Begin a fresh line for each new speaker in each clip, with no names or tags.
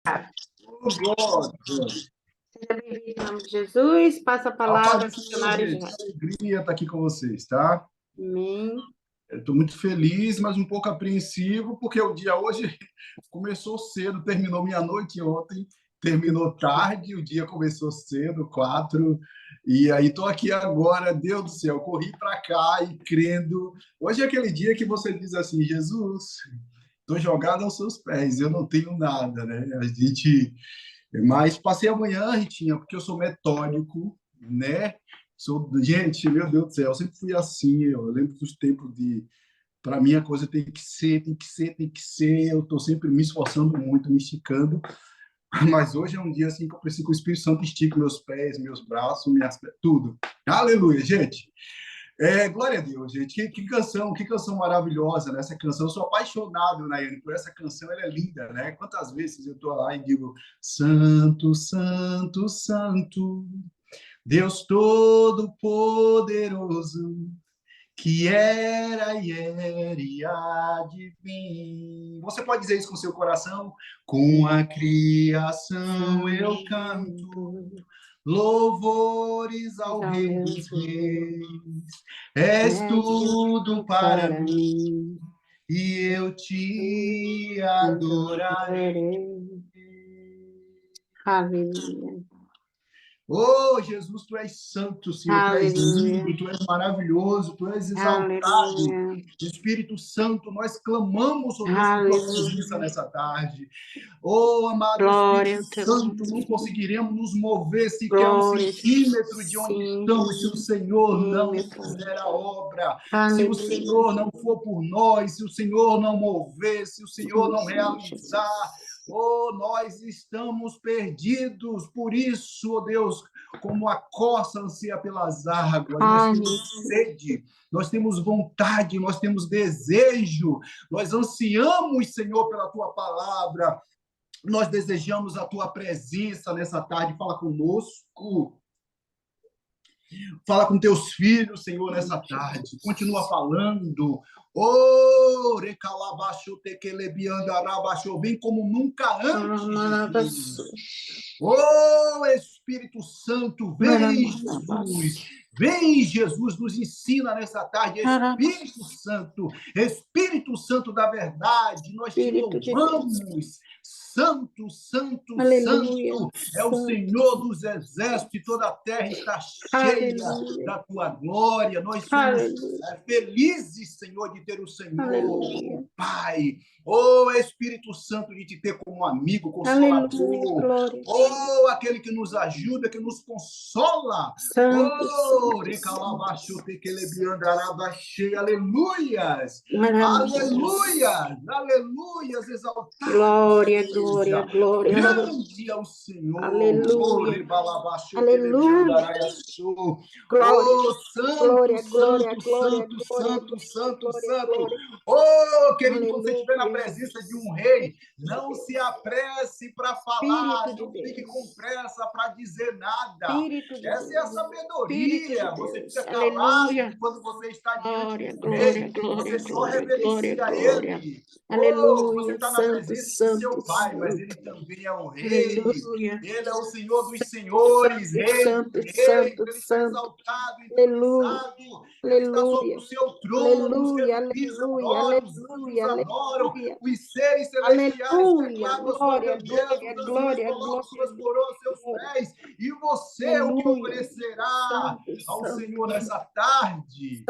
Oh, God.
Seja bem-vindo em nome de Jesus. Passa a palavra ao missionário
gente, alegria estar aqui com vocês, tá?
Amém.
Eu estou muito feliz, mas um pouco apreensivo, porque o dia hoje começou cedo, terminou meia-noite ontem, terminou tarde, o dia começou cedo, 4, e aí estou aqui agora, Deus do céu, corri para cá e crendo. Hoje é aquele dia que você diz assim, Jesus, estou jogado aos seus pés, eu não tenho nada, né? Mas passei amanhã, Ritinha, porque eu sou metódico, né? Gente, meu Deus do céu, eu sempre fui assim. Eu lembro dos tempos de. Para mim, a coisa tem que ser, tem que ser, tem que ser. Eu estou sempre me esforçando muito, me esticando. Mas hoje é um dia assim que eu preciso que o Espírito Santo estique meus pés, meus braços, tudo. Aleluia, gente. Glória a Deus, gente. Que canção maravilhosa, né? Essa canção, eu sou apaixonado, Nayane, por essa canção, ela é linda, né? Quantas vezes eu estou lá e digo, Santo, Santo, Santo, Deus Todo-Poderoso, que era e há de vir. Você pode dizer isso com seu coração? Com a criação eu canto, louvores ao Rei dos Reis. És tudo para mim, e eu te adorarei.
Aleluia.
Oh, Jesus, tu és santo, Senhor, tu és lindo, tu és maravilhoso, tu és exaltado.
Aleluia.
Espírito Santo, nós clamamos, oh Deus, por tua presença nessa tarde. Oh, amado Espírito Santo, não conseguiremos nos mover sequer um centímetro de onde estamos se o Senhor não fizer a obra. Se o Senhor não for por nós, se o Senhor não mover, se o Senhor não realizar, oh, nós estamos perdidos. Por isso, oh Deus, como a corça ansia pelas águas, nós temos sede, nós temos vontade, nós temos desejo, nós ansiamos, Senhor, pela tua palavra, nós desejamos a tua presença nessa tarde. Fala conosco. Fala com teus filhos, Senhor, nessa tarde. Continua falando. Oh, vem como nunca antes. Oh, Espírito Santo, vem, Jesus. Vem, Jesus, nos ensina nessa tarde. Espírito Santo da verdade, nós te louvamos. Santo, Santo,
Aleluia.
Santo, é o Senhor dos exércitos, toda a terra está cheia da tua glória. Nós somos felizes, Senhor, de ter o Senhor, o Pai. Oh, Espírito Santo, de te ter como amigo, consolador. Oh, aquele que nos ajuda, que nos consola. Oh, aleluias. Aleluias, aleluias, exaltado.
Glória, glória, glória.
Grande é o Senhor.
Aleluia.
Aleluia. Oh,
glória,
santo. Oh, querido, quando você estiver na presença de um rei, não se apresse para falar, não fique com pressa para dizer nada. Essa é a sabedoria. Você fica calado quando você está diante do rei. Você só reverencia ele. Oh, você está na presença do seu pai, mas ele também é o rei. Ele é o Senhor dos senhores, rei dos reis. Ele está exaltado, entronizado. Ele está sobre o seu trono. Os querubins adoram, os anjos adoram. Os seres celestiais declaram a sua grandeza. Os anciões colocam suas coroas aos seus pés. E você, o que oferecerá ao Senhor nessa tarde?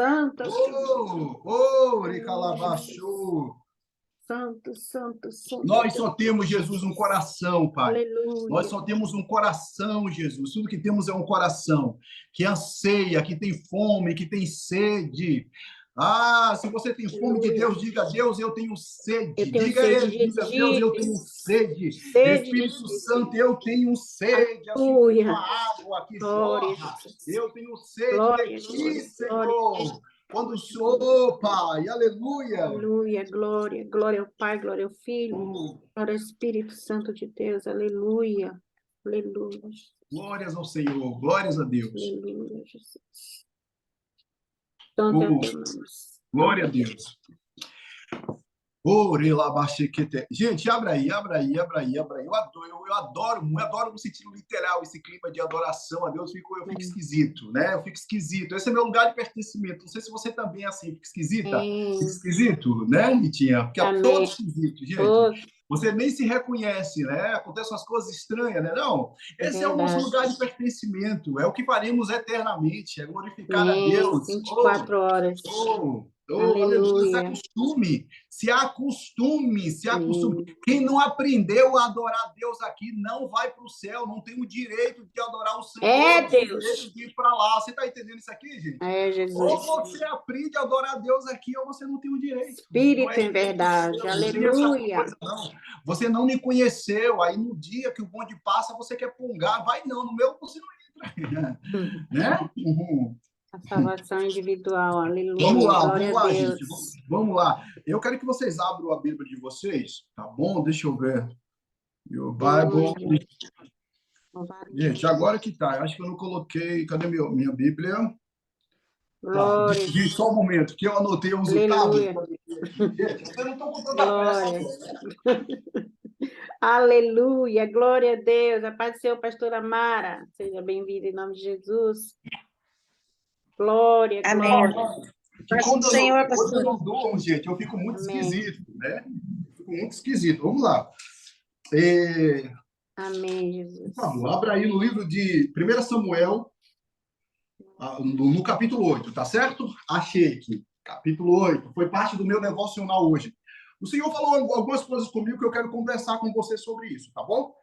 Recalabachou.
Santo.
Nós só temos, Jesus, um coração, Pai. Aleluia. Nós só temos um coração, Jesus. Tudo que temos é um coração que anseia, que tem fome, que tem sede. Ah, se você tem fome de Deus, diga: Deus, eu tenho sede. Diga a Ele, diga: Deus, eu tenho sede. Espírito Santo, eu tenho sede. Assim como a água que jorra. Eu tenho sede de ti, Senhor. Quando sou, Pai, aleluia.
Aleluia, glória ao Pai, glória ao Filho, glória ao Espírito Santo de Deus, aleluia.
Glórias ao Senhor, glórias a Deus.
Aleluia, Jesus.
Glória a Deus. Gente, abra aí, abra aí, abra aí, abra aí. Eu adoro no sentido literal esse clima de adoração a Deus. Eu fico esquisito, né? Eu fico esquisito. Esse é meu lugar de pertencimento. Não sei se você também é assim, fica esquisita. Fica
Sim.
esquisito, né, Nitinha? Porque é todo
Amém.
esquisito, gente.
Oh,
Você nem se reconhece, né? Acontecem umas coisas estranhas, né? Não,
é
esse é o nosso
verdade.
lugar de pertencimento. É o que faremos eternamente, é glorificar a
Amém.
Deus.
24 horas.
Aleluia.
Aleluia.
Se acostume.
Sim.
Quem não aprendeu a adorar a Deus aqui não vai para o céu, não tem o direito de adorar o Senhor,
É,
não tem o direito
Deus.
de ir para lá. Você está entendendo isso aqui, gente?
É,
Ou
Jesus.
você aprende a adorar a Deus aqui, ou você não tem o direito. Não é
Espírito em
direito
verdade.
seu, não tem essa
Aleluia.
coisa, não. Você não me conheceu, aí no dia que o bonde passa, você quer pungar. Vai não, no meu você não entra. Né? Uhum.
A salvação individual.
Vamos
Aleluia.
lá,
Glória
vamos
a
lá, gente.
Deus.
Vamos lá. Eu quero que vocês abram a Bíblia de vocês, tá bom? Deixa eu ver. Your Bible.
Aleluia. Louvado
Gente,
seja
agora que
Deus.
tá. Eu acho que eu não coloquei. Cadê minha Bíblia? Tá. Gente,
Glórias.
só um momento, que eu anotei, eu uso o tablet.
Aleluia.
Gente, vocês não estão com tanta pressa, não.
Glórias. Aleluia. Glória a Deus. A paz do Senhor, pastora Mara. Seja bem-vinda em nome de Jesus. Glória,
Amém.
glória.
Que
Paz do Senhor,
quando eu
pastor.
não durmo, gente, eu fico muito
Amém.
esquisito, né? Fico muito esquisito. Vamos lá. É,
Amém,
por
Jesus.
favor, abra aí no livro de 1 Samuel, no capítulo 8, tá certo? Achei aqui. Capítulo 8. Foi parte do meu devocional hoje. O Senhor falou algumas coisas comigo que eu quero conversar com você sobre isso, tá bom?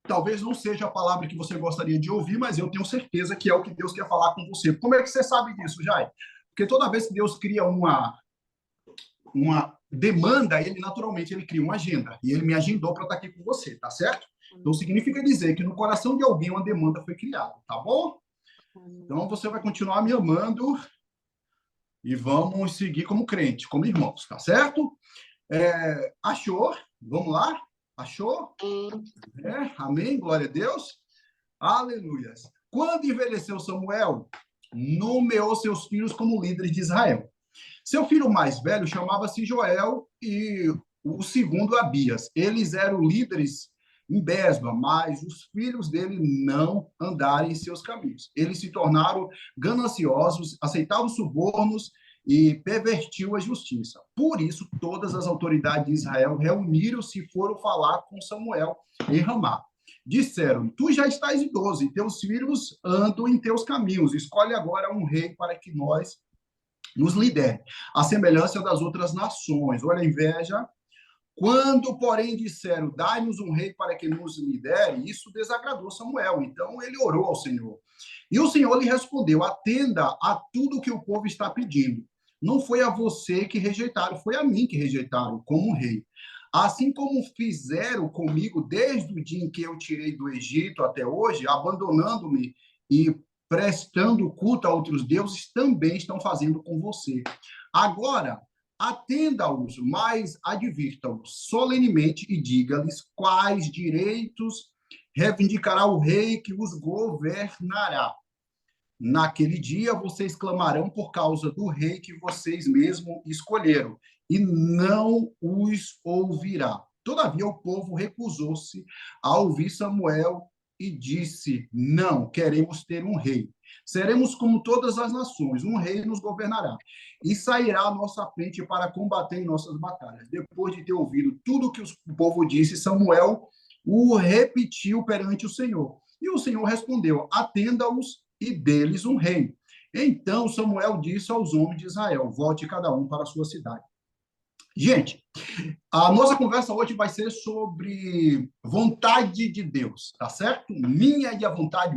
Talvez não seja a palavra que você gostaria de ouvir, mas eu tenho certeza que é o que Deus quer falar com você. Como é que você sabe disso, Jai? Porque toda vez que Deus cria uma demanda, ele naturalmente ele cria uma agenda. E ele me agendou para estar aqui com você, tá certo? Então significa dizer que no coração de alguém uma demanda foi criada, tá bom? Então você vai continuar me amando e vamos seguir como crente, como irmãos, tá certo? Achou? Vamos lá? Achou? Amém? Glória a Deus. Aleluia. Quando envelheceu Samuel, nomeou seus filhos como líderes de Israel. Seu filho mais velho chamava-se Joel e o segundo Abias. Eles eram líderes em Besba, mas os filhos dele não andaram em seus caminhos. Eles se tornaram gananciosos, aceitavam subornos e pervertiu a justiça. Por isso, todas as autoridades de Israel reuniram-se e foram falar com Samuel em Ramá. Disseram: Tu já estás idoso e teus filhos andam em teus caminhos. Escolhe agora um rei para que nós nos lidere, a semelhança das outras nações. Olha a inveja. Quando, porém, disseram: Dai-nos um rei para que nos lidere, isso desagradou Samuel. Então ele orou ao Senhor. E o Senhor lhe respondeu: Atenda a tudo que o povo está pedindo. Não foi a você que rejeitaram, foi a mim que rejeitaram como rei. Assim como fizeram comigo desde o dia em que eu tirei do Egito até hoje, abandonando-me e prestando culto a outros deuses, também estão fazendo com você. Agora, atenda-os, mas advirta-os solenemente e diga-lhes quais direitos reivindicará o rei que os governará. Naquele dia vocês clamarão por causa do rei que vocês mesmos escolheram, e não os ouvirá. Todavia o povo recusou-se a ouvir Samuel e disse: Não, queremos ter um rei. Seremos como todas as nações, um rei nos governará e sairá à nossa frente para combater em nossas batalhas. Depois de ter ouvido tudo que o povo disse, Samuel o repetiu perante o Senhor. E o Senhor respondeu: Atenda-os e deles um rei. Então Samuel disse aos homens de Israel: Volte cada um para a sua cidade. Gente, a nossa conversa hoje vai ser sobre vontade de Deus, tá certo? Minha a vontade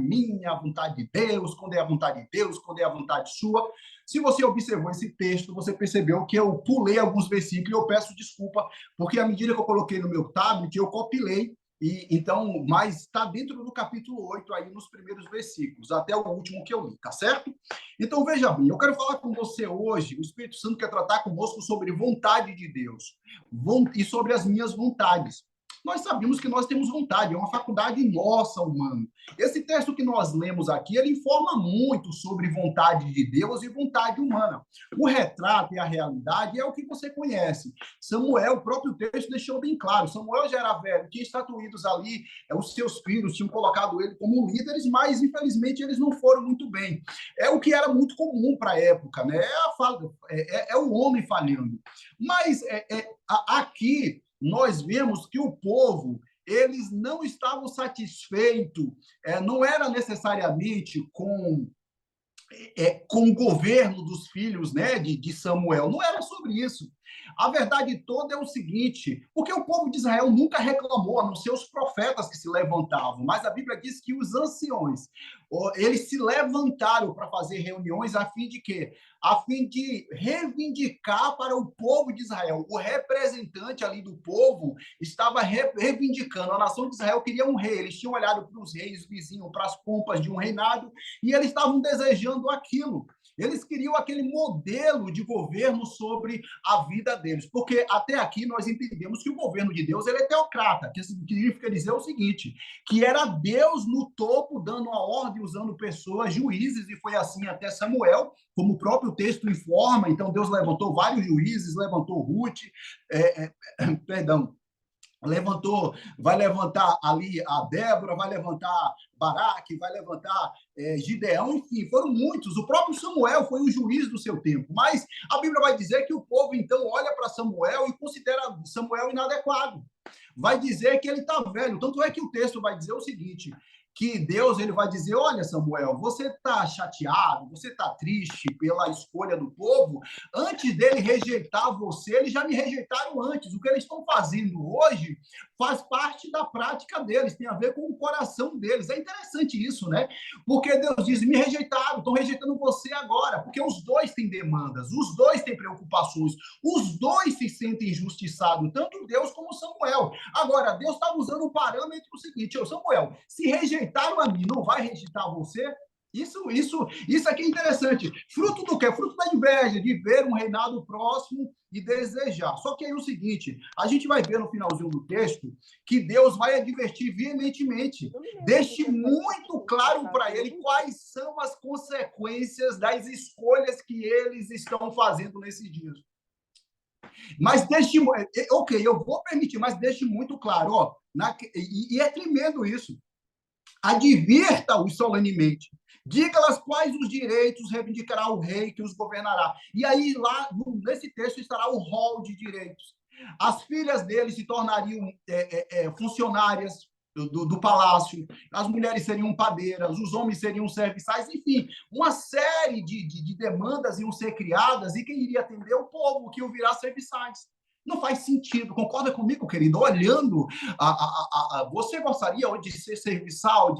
de Deus, quando é a vontade de Deus, quando é a vontade sua. Se você observou esse texto, você percebeu que eu pulei alguns versículos e eu peço desculpa, porque à medida que eu coloquei no meu tablet, eu copilei, mas está dentro do capítulo 8, aí nos primeiros versículos, até o último que eu li, tá certo? Então, veja bem, eu quero falar com você hoje, o Espírito Santo quer tratar conosco sobre vontade de Deus e sobre as minhas vontades. nós sabemos que nós temos vontade, é uma faculdade nossa, humana. Esse texto que nós lemos aqui, ele informa muito sobre vontade de Deus e vontade humana. O retrato e a realidade é o que você conhece. Samuel, o próprio texto deixou bem claro, Samuel já era velho, tinha estatuídos ali, os seus filhos tinham colocado ele como líderes, mas infelizmente eles não foram muito bem. É o que era muito comum para a época, né? É o homem falhando. Mas aqui nós vemos que o povo, eles não estavam satisfeitos, não era necessariamente com o governo dos filhos, né, de Samuel. Não era sobre isso. A verdade toda é o seguinte, porque o povo de Israel nunca reclamou, a não ser os profetas que se levantavam, mas a Bíblia diz que os anciões, eles se levantaram para fazer reuniões a fim de quê? A fim de reivindicar para o povo de Israel. O representante ali do povo estava reivindicando. A nação de Israel queria um rei. Eles tinham olhado para os reis vizinhos, para as pompas de um reinado, e eles estavam desejando aquilo. Eles queriam aquele modelo de governo sobre a vida deles, porque até aqui nós entendemos que o governo de Deus ele é teocrata, que significa dizer o seguinte, que era Deus no topo dando a ordem, usando pessoas, juízes, e foi assim até Samuel, como o próprio texto informa. Então Deus levantou vários juízes, levantou Ruth, perdão, vai levantar ali a Débora, vai levantar Baraque, vai levantar Gideão, enfim, foram muitos. O próprio Samuel foi o juiz do seu tempo, mas a Bíblia vai dizer que o povo, então, olha para Samuel e considera Samuel inadequado. Vai dizer que ele está velho, tanto é que o texto vai dizer o seguinte, que Deus ele vai dizer, olha, Samuel, você está chateado, você está triste pela escolha do povo, antes dele rejeitar você, eles já me rejeitaram antes. O que eles estão fazendo hoje faz parte da prática deles, tem a ver com o coração deles. É interessante isso, né? Porque Deus diz, me rejeitaram, estão rejeitando você agora, porque os dois têm demandas, os dois têm preocupações, os dois se sentem injustiçados, tanto Deus como Samuel. Agora, Deus está usando um parâmetro seguinte, Samuel, se rejeitaram a mim, não vai rejeitar você? Isso aqui é interessante. Fruto do quê? Fruto da inveja, de ver um reinado próximo e desejar. Só que aí é o seguinte, a gente vai ver no finalzinho do texto que Deus vai advertir veementemente. Deixe muito claro para ele quais são as consequências das escolhas que eles estão fazendo nesses dias. Mas deixe, ok, eu vou permitir, mas deixe muito claro, ó, e é tremendo isso. Advirta-os solenemente. Diga-lhes quais os direitos reivindicará o rei que os governará. E aí, lá nesse texto, estará o rol de direitos. As filhas dele se tornariam funcionárias do palácio, as mulheres seriam padeiras, os homens seriam serviçais, enfim, uma série de demandas iam ser criadas, e quem iria atender? O povo, que ouvirá serviçais. Não faz sentido, concorda comigo, querido? Olhando, você gostaria de ser serviçal,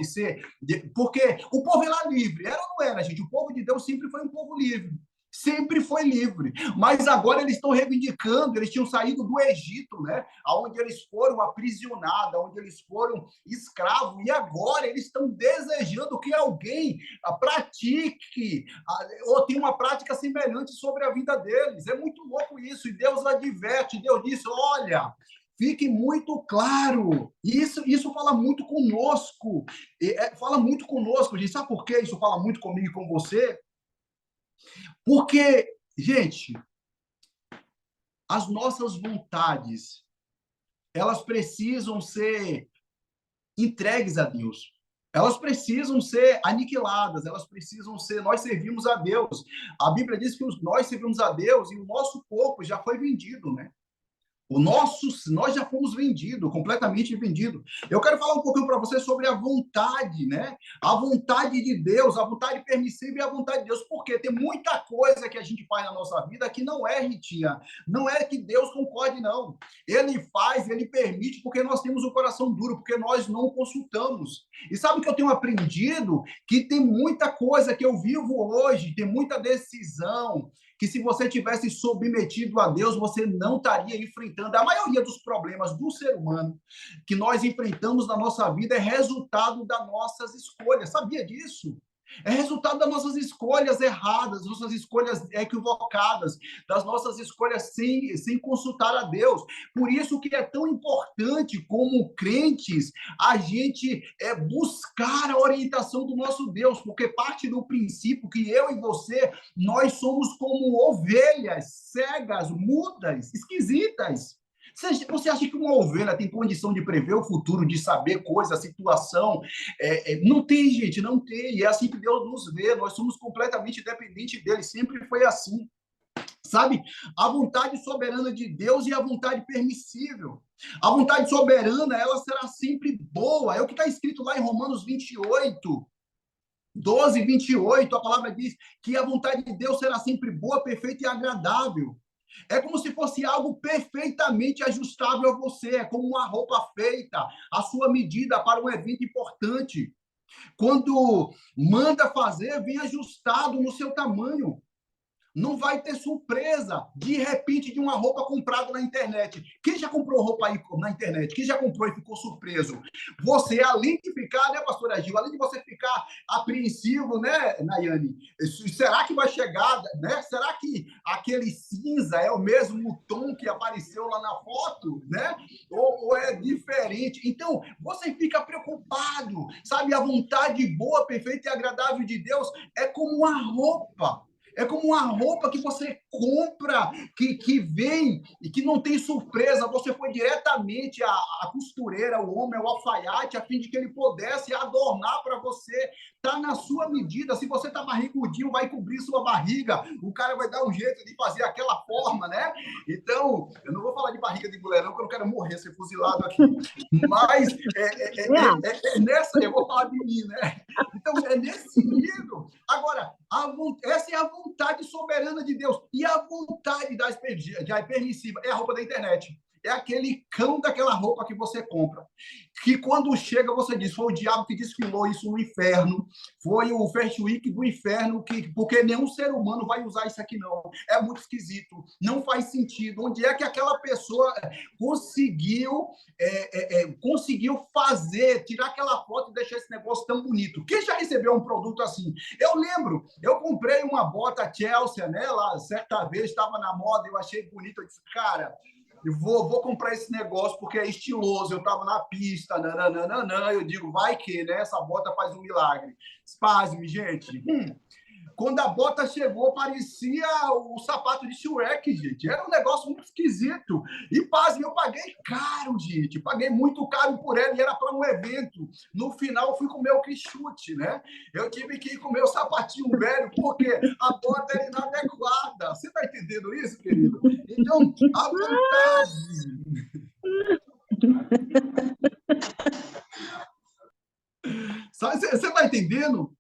porque o povo era livre, era ou não era, gente? O povo de Deus sempre foi um povo livre. Sempre foi livre, mas agora eles estão reivindicando, eles tinham saído do Egito, né? Onde eles foram aprisionados, onde eles foram escravos, e agora eles estão desejando que alguém pratique, ou tenha uma prática semelhante sobre a vida deles. É muito louco isso, e Deus adverte, Deus diz, olha, fique muito claro. Isso fala muito conosco, fala muito conosco, gente. Sabe por que isso fala muito comigo e com você? Porque, gente, as nossas vontades, elas precisam ser entregues a Deus. Elas precisam ser aniquiladas, elas precisam ser... Nós servimos a Deus. A Bíblia diz que nós servimos a Deus e o nosso corpo já foi vendido, né? Nós já fomos vendidos, completamente vendidos. Eu quero falar um pouquinho para você sobre a vontade, né? A vontade de Deus, a vontade permissiva e a vontade de Deus. Porque tem muita coisa que a gente faz na nossa vida que não é, Ritinha. Não é que Deus concorde, não. Ele faz, ele permite, porque nós temos o coração duro, porque nós não consultamos. E sabe o que eu tenho aprendido? Que tem muita coisa que eu vivo hoje, tem muita decisão, que se você tivesse submetido a Deus, você não estaria enfrentando. A maioria dos problemas do ser humano que nós enfrentamos na nossa vida é resultado das nossas escolhas. Sabia disso? É resultado das nossas escolhas erradas, das nossas escolhas equivocadas, das nossas escolhas sem consultar a Deus. Por isso que é tão importante, como crentes, a gente buscar a orientação do nosso Deus, porque parte do princípio que eu e você, nós somos como ovelhas cegas, mudas, esquisitas. Você acha que uma ovelha tem condição de prever o futuro, de saber coisa, a situação? Não tem, gente, não tem. E é assim que Deus nos vê. Nós somos completamente dependentes dele. Sempre foi assim. Sabe? A vontade soberana de Deus e a vontade permissível. A vontade soberana, ela será sempre boa. É o que está escrito lá em Romanos 28, 12, 28. A palavra diz que a vontade de Deus será sempre boa, perfeita e agradável. É como se fosse algo perfeitamente ajustável a você, é como uma roupa feita, a sua medida para um evento importante. Quando manda fazer, vem ajustado no seu tamanho. Não vai ter surpresa, de repente, de uma roupa comprada na internet. Quem já comprou roupa aí na internet? Quem já comprou e ficou surpreso? Você, além de ficar, né, pastora Gil, além de você ficar apreensivo, né, Nayane? Será que vai chegar, né? Será que aquele cinza é o mesmo tom que apareceu lá na foto, né? Ou é diferente? Então, você fica preocupado, sabe? A vontade boa, perfeita e agradável de Deus é como uma roupa. É como uma roupa que você compra, que vem e que não tem surpresa. Você foi diretamente à costureira, o homem, ao alfaiate, a fim de que ele pudesse adornar para você. Está na sua medida. Se você está barrigudinho, vai cobrir sua barriga. O cara vai dar um jeito de fazer aquela forma, né? Então, eu não vou falar de barriga de mulher, não, porque eu não quero morrer, ser fuzilado aqui. Mas nessa, eu vou falar de mim, né? Então, é nesse nível. Agora, essa é a vontade soberana de Deus. E a vontade da permissiva é a roupa da internet. É aquele cão daquela roupa que você compra. Que quando chega, você diz, foi o diabo que desfilou isso no inferno. Foi o Fashion Week do inferno, porque nenhum ser humano vai usar isso aqui, não. É muito esquisito. Não faz sentido. Onde é que aquela pessoa conseguiu fazer, tirar aquela foto e deixar esse negócio tão bonito? Quem já recebeu um produto assim? Eu lembro, eu comprei uma bota Chelsea, né? Lá, certa vez, estava na moda, eu achei bonito. Eu disse, cara, eu vou comprar esse negócio porque é estiloso. Eu estava na pista, nananana, eu digo, vai que, né? Essa bota faz um milagre. Pasme, gente. Quando a bota chegou, parecia o sapato de Shrek, gente. Era um negócio muito esquisito. E, pasme, eu paguei caro, gente. Paguei muito caro por ela e era para um evento. No final, eu fui com o meu quichute, né? Eu tive que ir com o meu sapatinho velho, porque a bota era inadequada. Você está entendendo isso, querido? Então, a vontade... Você está entendendo?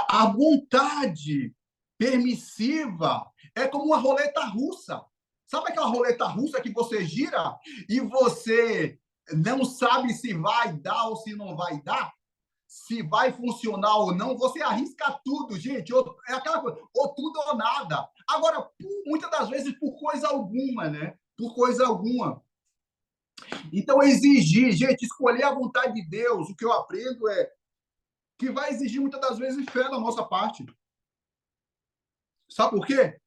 A vontade permissiva é como uma roleta russa. Sabe aquela roleta russa que você gira e você não sabe se vai dar ou se não vai dar? Se vai funcionar ou não? Você arrisca tudo, gente. É aquela coisa, ou tudo ou nada. Agora, muitas das vezes, por coisa alguma, né? Por coisa alguma. Então, exigir, gente, escolher a vontade de Deus, o que eu aprendo é que vai exigir muitas das vezes fé da nossa parte. Sabe por quê?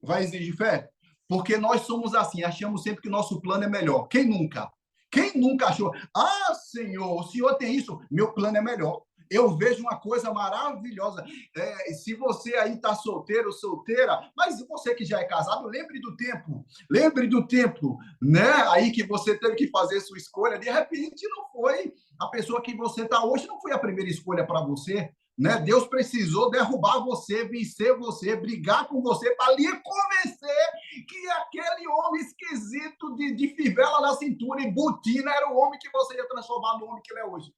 Vai exigir fé? Porque nós somos assim, achamos sempre que nosso plano é melhor. Quem nunca? Quem nunca achou? Ah, Senhor, o Senhor tem isso, meu plano é melhor. Eu vejo uma coisa maravilhosa. Se você aí está solteiro, solteira, mas você que já é casado, lembre do tempo, né? Aí que você teve que fazer sua escolha, de repente não foi a pessoa que você está hoje, não foi a primeira escolha para você, né? Deus precisou derrubar você, vencer você, brigar com você para lhe convencer que aquele homem esquisito de fivela na cintura e botina era o homem que você ia transformar no homem que ele é hoje.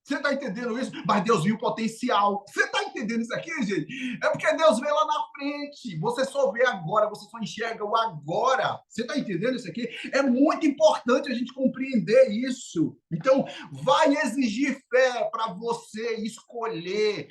Você está entendendo isso? Mas Deus viu o potencial. Você está entendendo isso aqui, gente? É porque Deus vê lá na frente. Você só vê agora, você só enxerga o agora. Você está entendendo isso aqui? É muito importante a gente compreender isso. Então, vai exigir fé para você escolher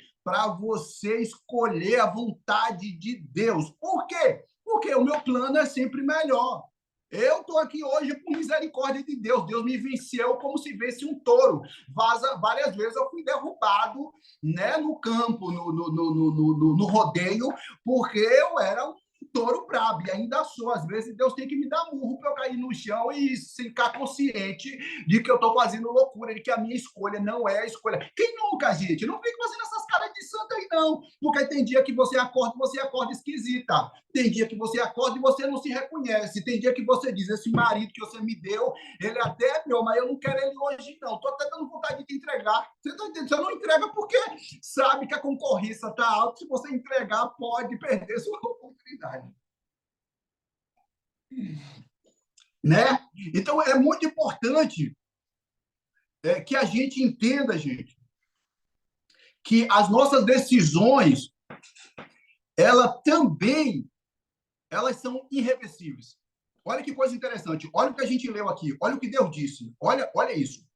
a vontade de Deus. Por quê? Porque o meu plano é sempre melhor. Eu estou aqui hoje por misericórdia de Deus. Deus me venceu como se vence um touro. Várias vezes eu fui derrubado, né, no campo, no rodeio, porque eu era um touro brabo, e ainda sou. Às vezes Deus tem que me dar murro para eu cair no chão e ficar consciente de que eu estou fazendo loucura, de que a minha escolha não é a escolha. Quem nunca, gente? Não fica fazendo essas caras de santo aí, não. Porque tem dia que você acorda esquisita. Tem dia que você acorda e você não se reconhece. Tem dia que você diz, esse marido que você me deu, ele até é meu, mas eu não quero ele hoje, não. Estou até dando vontade de te entregar. Você tá entendendo? Você não entrega porque sabe que a concorrência está alta. Se você entregar, pode perder sua oportunidade. Né? Então, é muito importante que a gente entenda, gente, que as nossas decisões, elas são irreversíveis. Olha que coisa interessante. Olha o que a gente leu aqui. Olha o que Deus disse. Olha isso.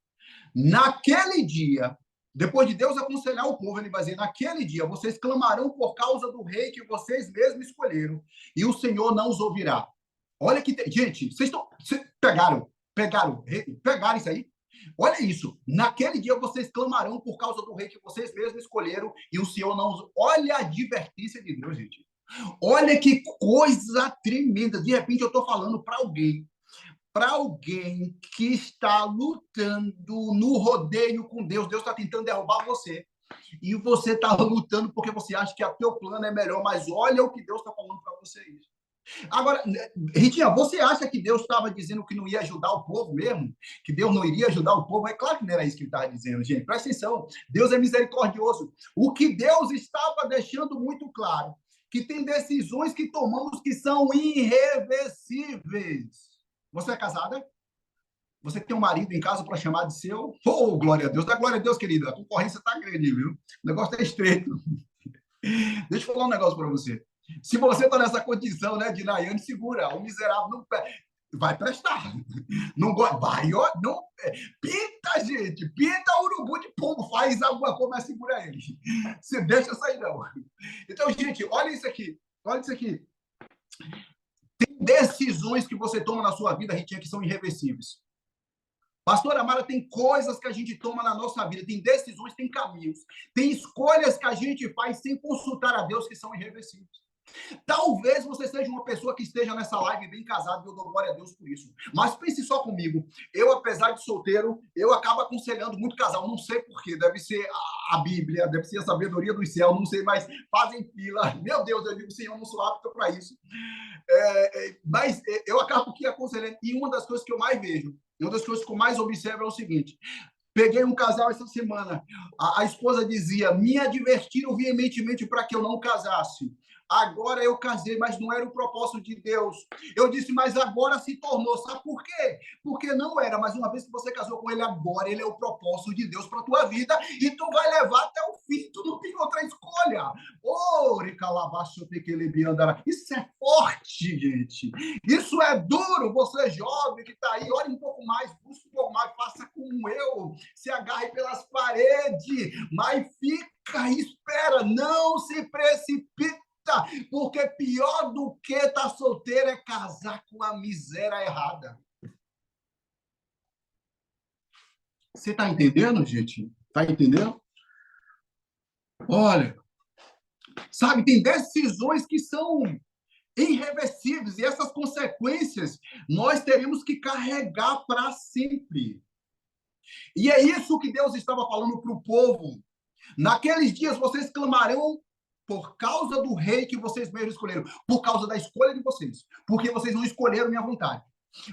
Naquele dia, depois de Deus aconselhar o povo, ele vai dizer, naquele dia vocês clamarão por causa do rei que vocês mesmos escolheram, e o Senhor não os ouvirá. Olha que... Gente, vocês pegaram isso aí? Olha isso. Naquele dia vocês clamarão por causa do rei que vocês mesmos escolheram, e o Senhor não os... Olha a advertência de Deus, gente. Olha que coisa tremenda. De repente eu estou falando para alguém que está lutando no rodeio com Deus. Deus está tentando derrubar você. E você está lutando porque você acha que o teu plano é melhor, mas olha o que Deus está falando para vocês. Agora, Ritinha, você acha que Deus estava dizendo que não ia ajudar o povo mesmo? Que Deus não iria ajudar o povo? É claro que não era isso que ele estava dizendo, gente. Presta atenção. Deus é misericordioso. O que Deus estava deixando muito claro, que tem decisões que tomamos que são irreversíveis. Você é casada? Você tem um marido em casa para chamar de seu? Oh, glória a Deus. Dá glória a Deus, querida. A concorrência está grande, viu? O negócio é estreito. Deixa eu falar um negócio para você. Se você está nessa condição, né, de Nayane, segura. O miserável não vai prestar. Não vai, ó, não pinta, gente. Pinta urubu de pombo. Faz alguma coisa, mas segura ele. Você deixa sair, não. Então, gente, olha isso aqui. Olha isso aqui. Tem decisões que você toma na sua vida, Ritinha, que são irreversíveis. Pastor Amara, tem coisas que a gente toma na nossa vida, tem decisões, tem caminhos, tem escolhas que a gente faz sem consultar a Deus que são irreversíveis. Talvez você seja uma pessoa que esteja nessa live bem casado, e eu dou glória a Deus por isso. Mas pense só comigo, eu, apesar de solteiro, eu acabo aconselhando muito casal, não sei porquê, deve ser a Bíblia, deve ser a sabedoria do céu, não sei, mas fazem fila. Meu Deus, eu digo, Senhor, eu não sou apto para isso. Mas eu acabo aqui aconselhando, e uma das coisas que eu mais vejo, uma das coisas que eu mais observo é o seguinte: peguei um casal essa semana, a esposa dizia, me advertiram veementemente para que eu não casasse. Agora eu casei, mas não era o propósito de Deus. Eu disse, mas agora se tornou. Sabe por quê? Porque não era, mas uma vez que você casou com ele, agora ele é o propósito de Deus para a tua vida e tu vai levar até o fim, tu não tem outra escolha. Isso é forte, gente. Isso é duro. Você jovem que está aí, olhe um pouco mais, busque um pouco mais, faça como eu, se agarre pelas paredes, mas fica, espera, não se precipite. Porque pior do que estar solteiro é casar com a miséria errada. Você está entendendo, gente? Está entendendo? Olha, sabe, tem decisões que são irreversíveis e essas consequências nós teremos que carregar para sempre. E é isso que Deus estava falando para o povo. Naqueles dias vocês clamarão por causa do rei que vocês mesmos escolheram, por causa da escolha de vocês, porque vocês não escolheram minha vontade.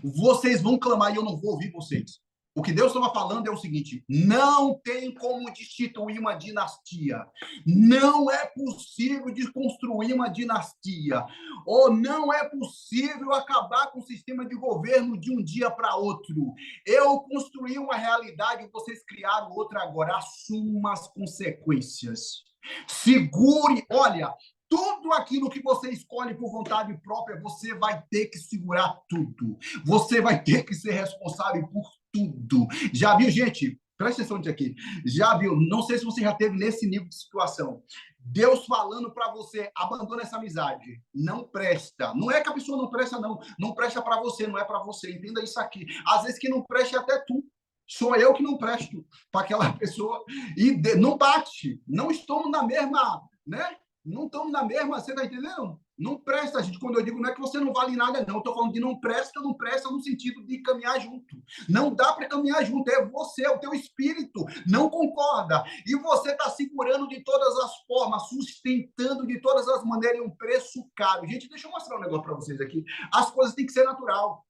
Vocês vão clamar e eu não vou ouvir vocês. O que Deus estava falando é o seguinte: não tem como destituir uma dinastia. Não é possível desconstruir uma dinastia. Ou não é possível acabar com o sistema de governo de um dia para outro. Eu construí uma realidade, vocês criaram outra agora. Assuma as consequências. Segure, olha, tudo aquilo que você escolhe por vontade própria, você vai ter que segurar tudo. Você vai ter que ser responsável por tudo. Já viu, gente? Presta atenção nisso aqui. Já viu? Não sei se você já teve nesse nível de situação, Deus falando para você, abandona essa amizade, não presta. Não é que a pessoa não presta, não. Não presta para você, não é para você. Entenda isso aqui. Às vezes que não presta é até tu. Sou eu que não presto para aquela pessoa. E não bate. Não estamos na mesma, né? Não estamos na mesma, você está entendendo? Não presta, gente. Quando eu digo, não é que você não vale nada, não. Eu estou falando de não presta no sentido de caminhar junto. Não dá para caminhar junto. É você, é o teu espírito. Não concorda. E você está segurando de todas as formas, sustentando de todas as maneiras um preço caro. Gente, deixa eu mostrar um negócio para vocês aqui. As coisas têm que ser natural.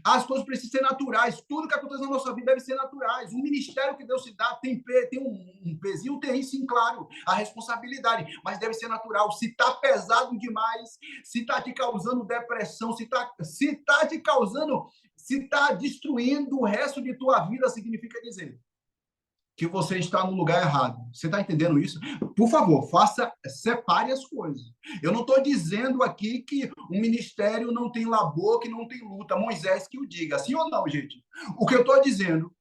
As coisas precisam ser naturais. Tudo que acontece na nossa vida deve ser naturais. O ministério que Deus te dá tem um pezinho, tem sim, claro, a responsabilidade, mas deve ser natural. Se está pesado demais, se está te causando depressão, se está te causando, se está destruindo o resto de tua vida, significa dizer que você está no lugar errado. Você está entendendo isso? Por favor, separe as coisas. Eu não estou dizendo aqui que o ministério não tem labor, que não tem luta. Moisés que o diga, sim ou não, gente? O que eu estou dizendo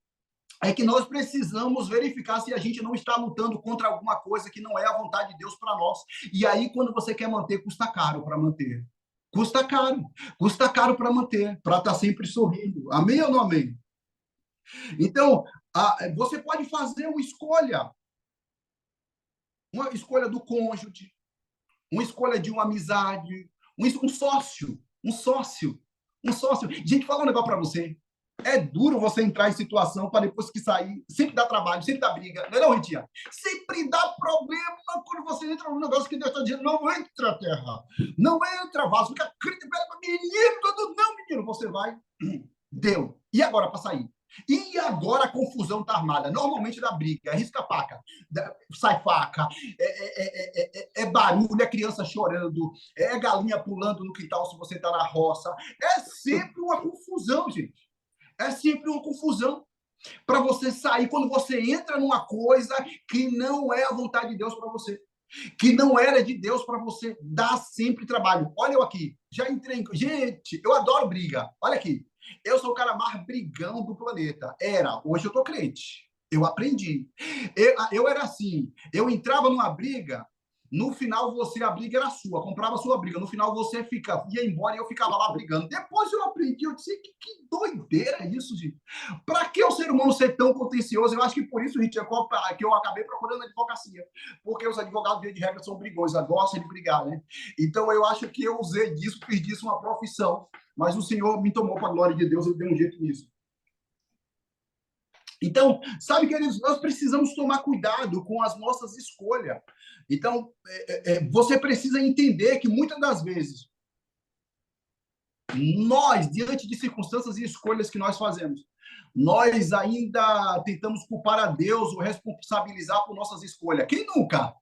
é que nós precisamos verificar se a gente não está lutando contra alguma coisa que não é a vontade de Deus para nós. E aí, quando você quer manter, custa caro para manter. Custa caro para manter, para estar sempre sorrindo. Amém ou não amém? Então, você pode fazer uma escolha do cônjuge, uma escolha de uma amizade, um sócio, um sócio, um sócio. Gente, fala um negócio para você. É duro você entrar em situação para depois que sair, sempre dá trabalho, sempre dá briga. Não é não, Ritinha? Sempre dá problema quando você entra num negócio que Deus está dizendo, não entra, terra. Não entra, vaso. Fica menino, não, menino, você vai. Deu. E agora para sair? E agora a confusão está armada. Normalmente dá briga, risca-faca, sai faca, é barulho, é criança chorando, é galinha pulando no quintal se você está na roça. É sempre uma confusão, gente. É sempre uma confusão para você sair quando você entra numa coisa que não é a vontade de Deus para você, que não era de Deus para você. Dá sempre trabalho. Olha eu aqui, já entrei. Gente, eu adoro briga. Olha aqui. Eu sou o cara mais brigão do planeta. Hoje eu tô crente. Eu aprendi. Eu era assim. Eu entrava numa briga, no final a briga era sua, comprava a sua briga. No final você ia embora e eu ficava lá brigando. Depois eu aprendi, eu disse, que doideira é isso, gente? Para que o ser humano ser tão contencioso? Eu acho que por isso, gente, que eu acabei procurando a advocacia. Porque os advogados, de regra, são brigões, gostam de brigar, né? Então eu acho que eu usei disso, fiz disso uma profissão. Mas o Senhor me tomou para a glória de Deus, ele deu um jeito nisso. Então, sabe, queridos, nós precisamos tomar cuidado com as nossas escolhas. Então, você precisa entender que muitas das vezes, nós, diante de circunstâncias e escolhas que nós fazemos, nós ainda tentamos culpar a Deus ou responsabilizar por nossas escolhas. Quem nunca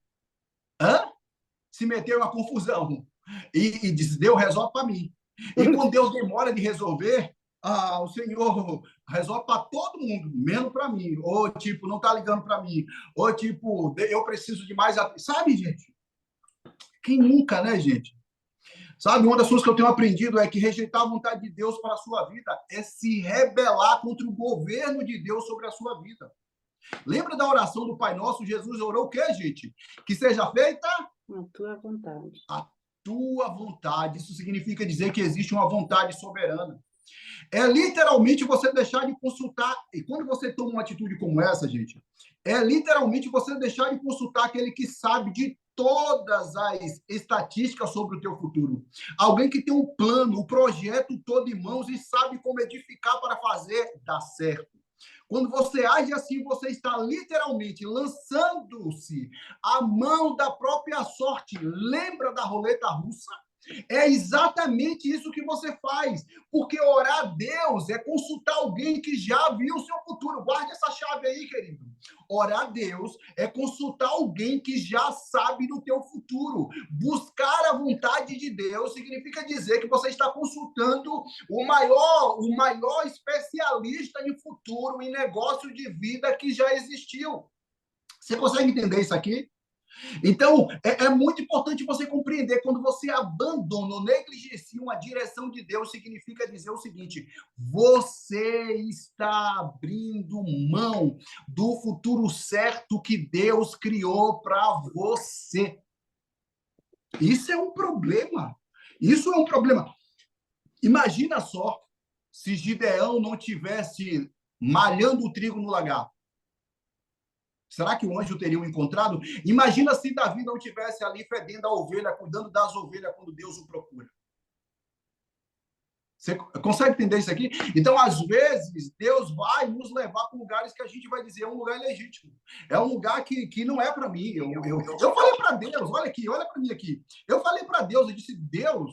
se meteu em uma confusão e disse, Deus resolve para mim. E quando Deus demora de resolver, o Senhor resolve para todo mundo, menos para mim. Ou, tipo, não está ligando para mim. Ou, tipo, eu preciso de mais... Sabe, gente? Quem nunca, né, gente? Sabe, uma das coisas que eu tenho aprendido é que rejeitar a vontade de Deus para a sua vida é se rebelar contra o governo de Deus sobre a sua vida. Lembra da oração do Pai Nosso? Jesus orou o quê, gente? Que seja feita...
A tua vontade.
A tua vontade. Isso significa dizer que existe uma vontade soberana. É literalmente você deixar de consultar. E quando você toma uma atitude como essa, gente, é literalmente você deixar de consultar aquele que sabe de todas as estatísticas sobre o teu futuro. Alguém que tem um plano, o projeto todo em mãos e sabe como edificar para fazer dar certo. Quando você age assim, você está literalmente lançando-se à mão da própria sorte. Lembra da roleta russa? É exatamente isso que você faz, porque orar a Deus é consultar alguém que já viu o seu futuro. Guarde essa chave aí, querido. Orar a Deus é consultar alguém que já sabe do teu futuro. Buscar a vontade de Deus significa dizer que você está consultando o maior especialista em futuro, em negócio de vida que já existiu. Você consegue entender isso aqui? Então, é muito importante você compreender, quando você abandona ou negligencia uma direção de Deus, significa dizer o seguinte: você está abrindo mão do futuro certo que Deus criou para você. Isso é um problema. Isso é um problema. Imagina só se Gideão não tivesse malhando o trigo no lagar. Será que o anjo teria o encontrado? Imagina se Davi não tivesse ali fedendo a ovelha, cuidando das ovelhas quando Deus o procura. Você consegue entender isso aqui? Então, às vezes, Deus vai nos levar para lugares que a gente vai dizer é um lugar legítimo. É um lugar que não é para mim. Eu falei para Deus, olha aqui, olha para mim aqui. Eu falei para Deus, eu disse, Deus,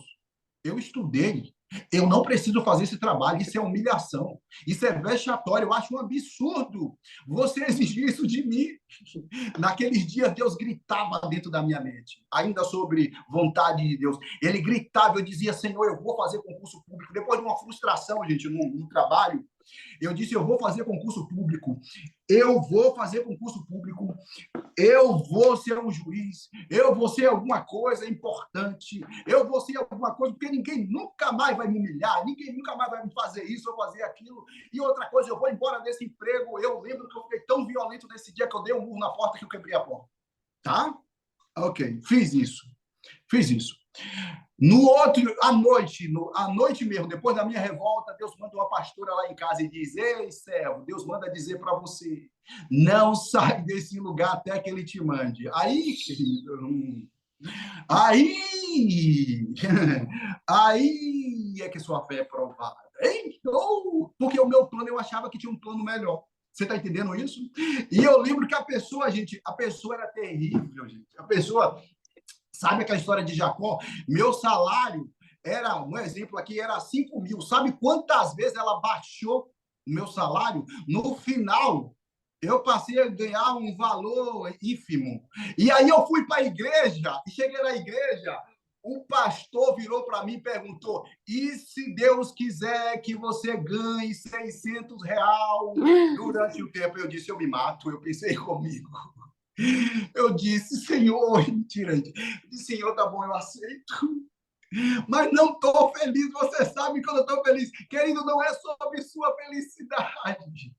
eu estudei. Eu não preciso fazer esse trabalho, isso é humilhação, isso é vexatório, eu acho um absurdo você exigir isso de mim. Naqueles dias, Deus gritava dentro da minha mente, ainda sobre vontade de Deus. Ele gritava, eu dizia, Senhor, eu vou fazer concurso público. Depois de uma frustração, gente, no trabalho, eu disse, eu vou fazer concurso público. Eu vou fazer concurso público. Eu vou ser um juiz. Eu vou ser alguma coisa importante. Eu vou ser alguma coisa, porque ninguém nunca mais vai me humilhar. Ninguém nunca mais vai me fazer isso ou fazer aquilo. E outra coisa, eu vou embora desse emprego. Eu lembro que eu fiquei tão violento nesse dia que eu dei um murro na porta que eu quebrei a porta. Tá? Ok, fiz isso. Fiz isso. No outro, à noite mesmo, depois da minha revolta, Deus manda uma pastora lá em casa e diz, ei, servo, Deus manda dizer para você, não sai desse lugar até que ele te mande. Aí, querido, aí é que sua fé é provada. Hein? Porque o meu plano, eu achava que tinha um plano melhor. Você está entendendo isso? E eu lembro que a pessoa era terrível, gente. A pessoa... Sabe aquela história de Jacó? Meu salário era, um exemplo aqui, era 5 mil. Sabe quantas vezes ela baixou o meu salário? No final, eu passei a ganhar um valor ínfimo. E aí eu fui para a igreja, e cheguei na igreja, o pastor virou para mim e perguntou, e se Deus quiser que você ganhe R$ 600 durante o tempo? Eu disse, eu me mato. Eu pensei comigo. Eu disse, Senhor, mentira, gente. Eu disse, Senhor, tá bom, eu aceito. Mas não estou feliz, você sabe que eu não estou feliz. Querido, não é sobre sua felicidade.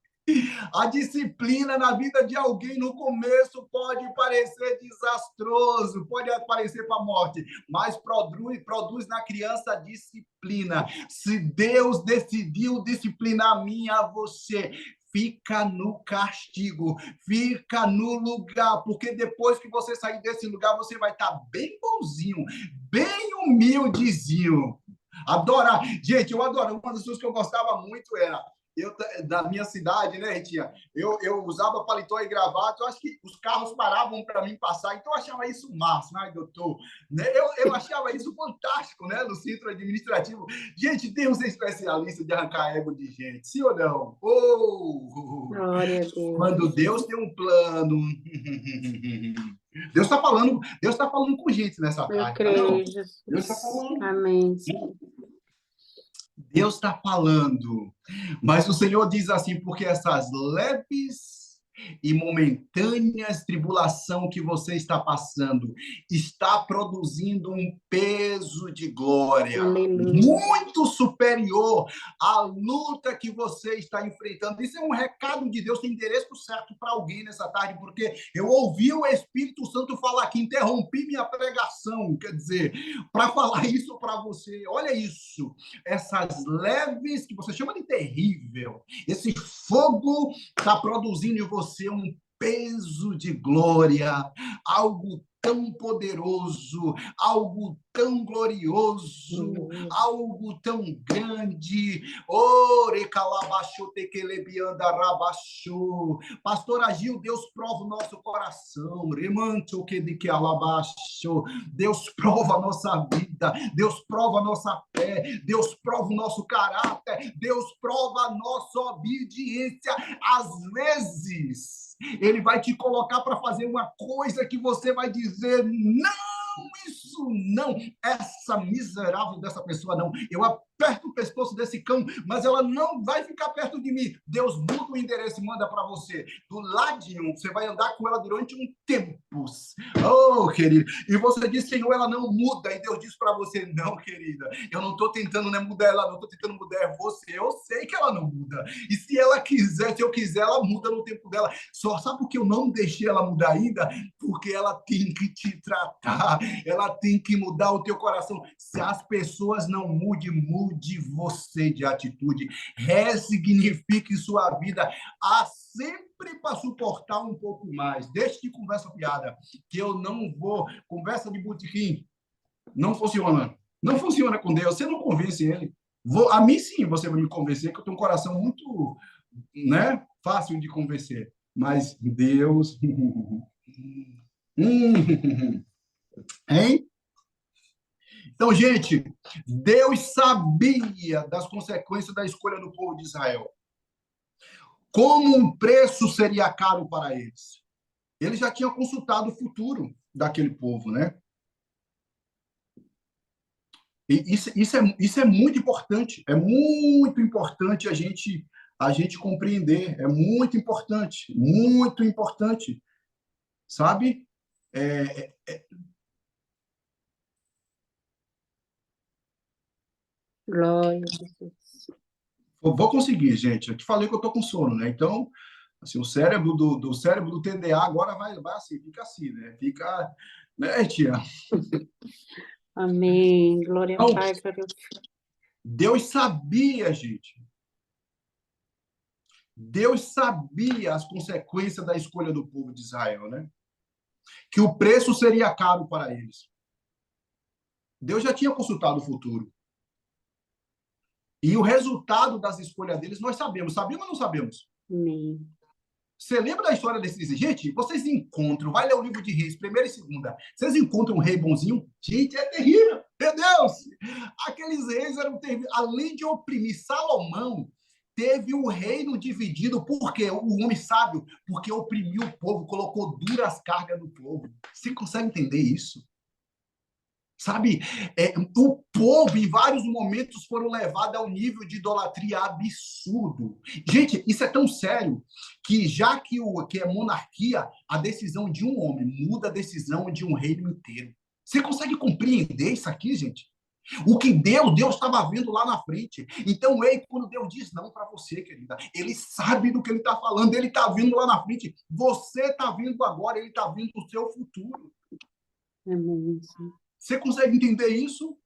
A disciplina na vida de alguém no começo pode parecer desastroso, pode parecer para a morte, mas produz na criança disciplina. Se Deus decidiu disciplinar a mim, a você, fica no castigo, fica no lugar, porque depois que você sair desse lugar, você vai estar bem bonzinho, bem humildezinho. Adora, gente, eu adoro. Uma das coisas que eu gostava muito era da minha cidade, né, Ritinha? Eu usava paletó e gravata, eu acho que os carros paravam para mim passar, então eu achava isso máximo, ai, doutor. Né? Eu achava isso fantástico, né, no centro administrativo. Gente, Deus é especialista de arrancar ego de gente, sim ou não?
Glória a Deus.
Quando Deus tem um plano... Deus está falando com gente nessa tarde.
Eu creio, Jesus.
Deus está falando.
Amém.
Deus está falando, mas o Senhor diz assim, porque essas leves e momentâneas tribulação que você está passando está produzindo um peso de glória muito superior à luta que você está enfrentando. Isso é um recado de Deus, tem endereço certo para alguém nessa tarde, porque eu ouvi o Espírito Santo falar aqui, interrompi minha pregação, quer dizer, para falar isso para você. Olha isso, essas leves, que você chama de terrível, esse fogo está produzindo em você um peso de glória, algo tão poderoso, algo tão glorioso, algo tão grande. Pastor Agil, Deus prova o nosso coração. Deus prova a nossa vida, Deus prova a nossa fé, Deus prova o nosso caráter, Deus prova a nossa obediência. Às vezes, Ele vai te colocar para fazer uma coisa que você vai dizer, não, isso não, essa miserável dessa pessoa não, eu aperto o pescoço desse cão, mas ela não vai ficar perto de mim. Deus muda o endereço e manda para você, do ladinho, você vai andar com ela durante um tempo. Oh, querido, e você diz, Senhor, ela não muda, e Deus diz para você, não, querida, eu não estou tentando mudar ela, não estou tentando mudar você, eu sei que ela não muda, e se ela quiser, se eu quiser, ela muda no tempo dela. Só sabe por que eu não deixei ela mudar ainda? Porque ela tem que te tratar, ela tem tem que mudar o teu coração. Se as pessoas não mudem, mude você de atitude. Ressignifique sua vida. Há sempre para suportar um pouco mais. Deixe de conversa piada, que eu não vou. Conversa de botequim não funciona. Não funciona com Deus. Você não convence ele. A mim, sim, você vai me convencer, que eu tenho um coração muito, né, fácil de convencer. Mas Deus... Hein? Então, gente, Deus sabia das consequências da escolha do povo de Israel. Como um preço seria caro para eles. Ele já tinha consultado o futuro daquele povo, né? E isso é muito importante. É muito importante a gente compreender. É muito importante, sabe?
Glória a Jesus.
Eu vou conseguir, gente. Eu te falei que eu tô com sono, né? Então, assim, o cérebro do cérebro do TDA agora vai assim, fica assim, né? Fica, né, tia?
Amém. Glória ao
Então,
Pai, glória ao Filho.
Deus sabia, gente. Deus sabia as consequências da escolha do povo de Israel, né? Que o preço seria caro para eles. Deus já tinha consultado o futuro. E o resultado das escolhas deles nós sabemos. Sabemos ou não sabemos?
Amém.
Você lembra da história desses? Gente, vocês encontram, vai ler o livro de Reis, primeira e segunda. Vocês encontram um rei bonzinho? Gente, é terrível. Meu Deus! Aqueles reis eram terríveis. Além de oprimir Salomão, teve o reino dividido. Por quê? O homem sábio, porque oprimiu o povo, colocou duras cargas no povo. Você consegue entender isso? Sabe, o povo, em vários momentos, foram levados a um nível de idolatria absurdo. Gente, isso é tão sério que, já que é monarquia, a decisão de um homem muda a decisão de um reino inteiro. Você consegue compreender isso aqui, gente? O que Deus estava vendo lá na frente. Então, ei, quando Deus diz não para você, querida, ele sabe do que ele está falando, ele está vindo lá na frente. Você está vindo agora, ele está vindo o seu futuro.
Amém. Sim.
Você consegue entender isso?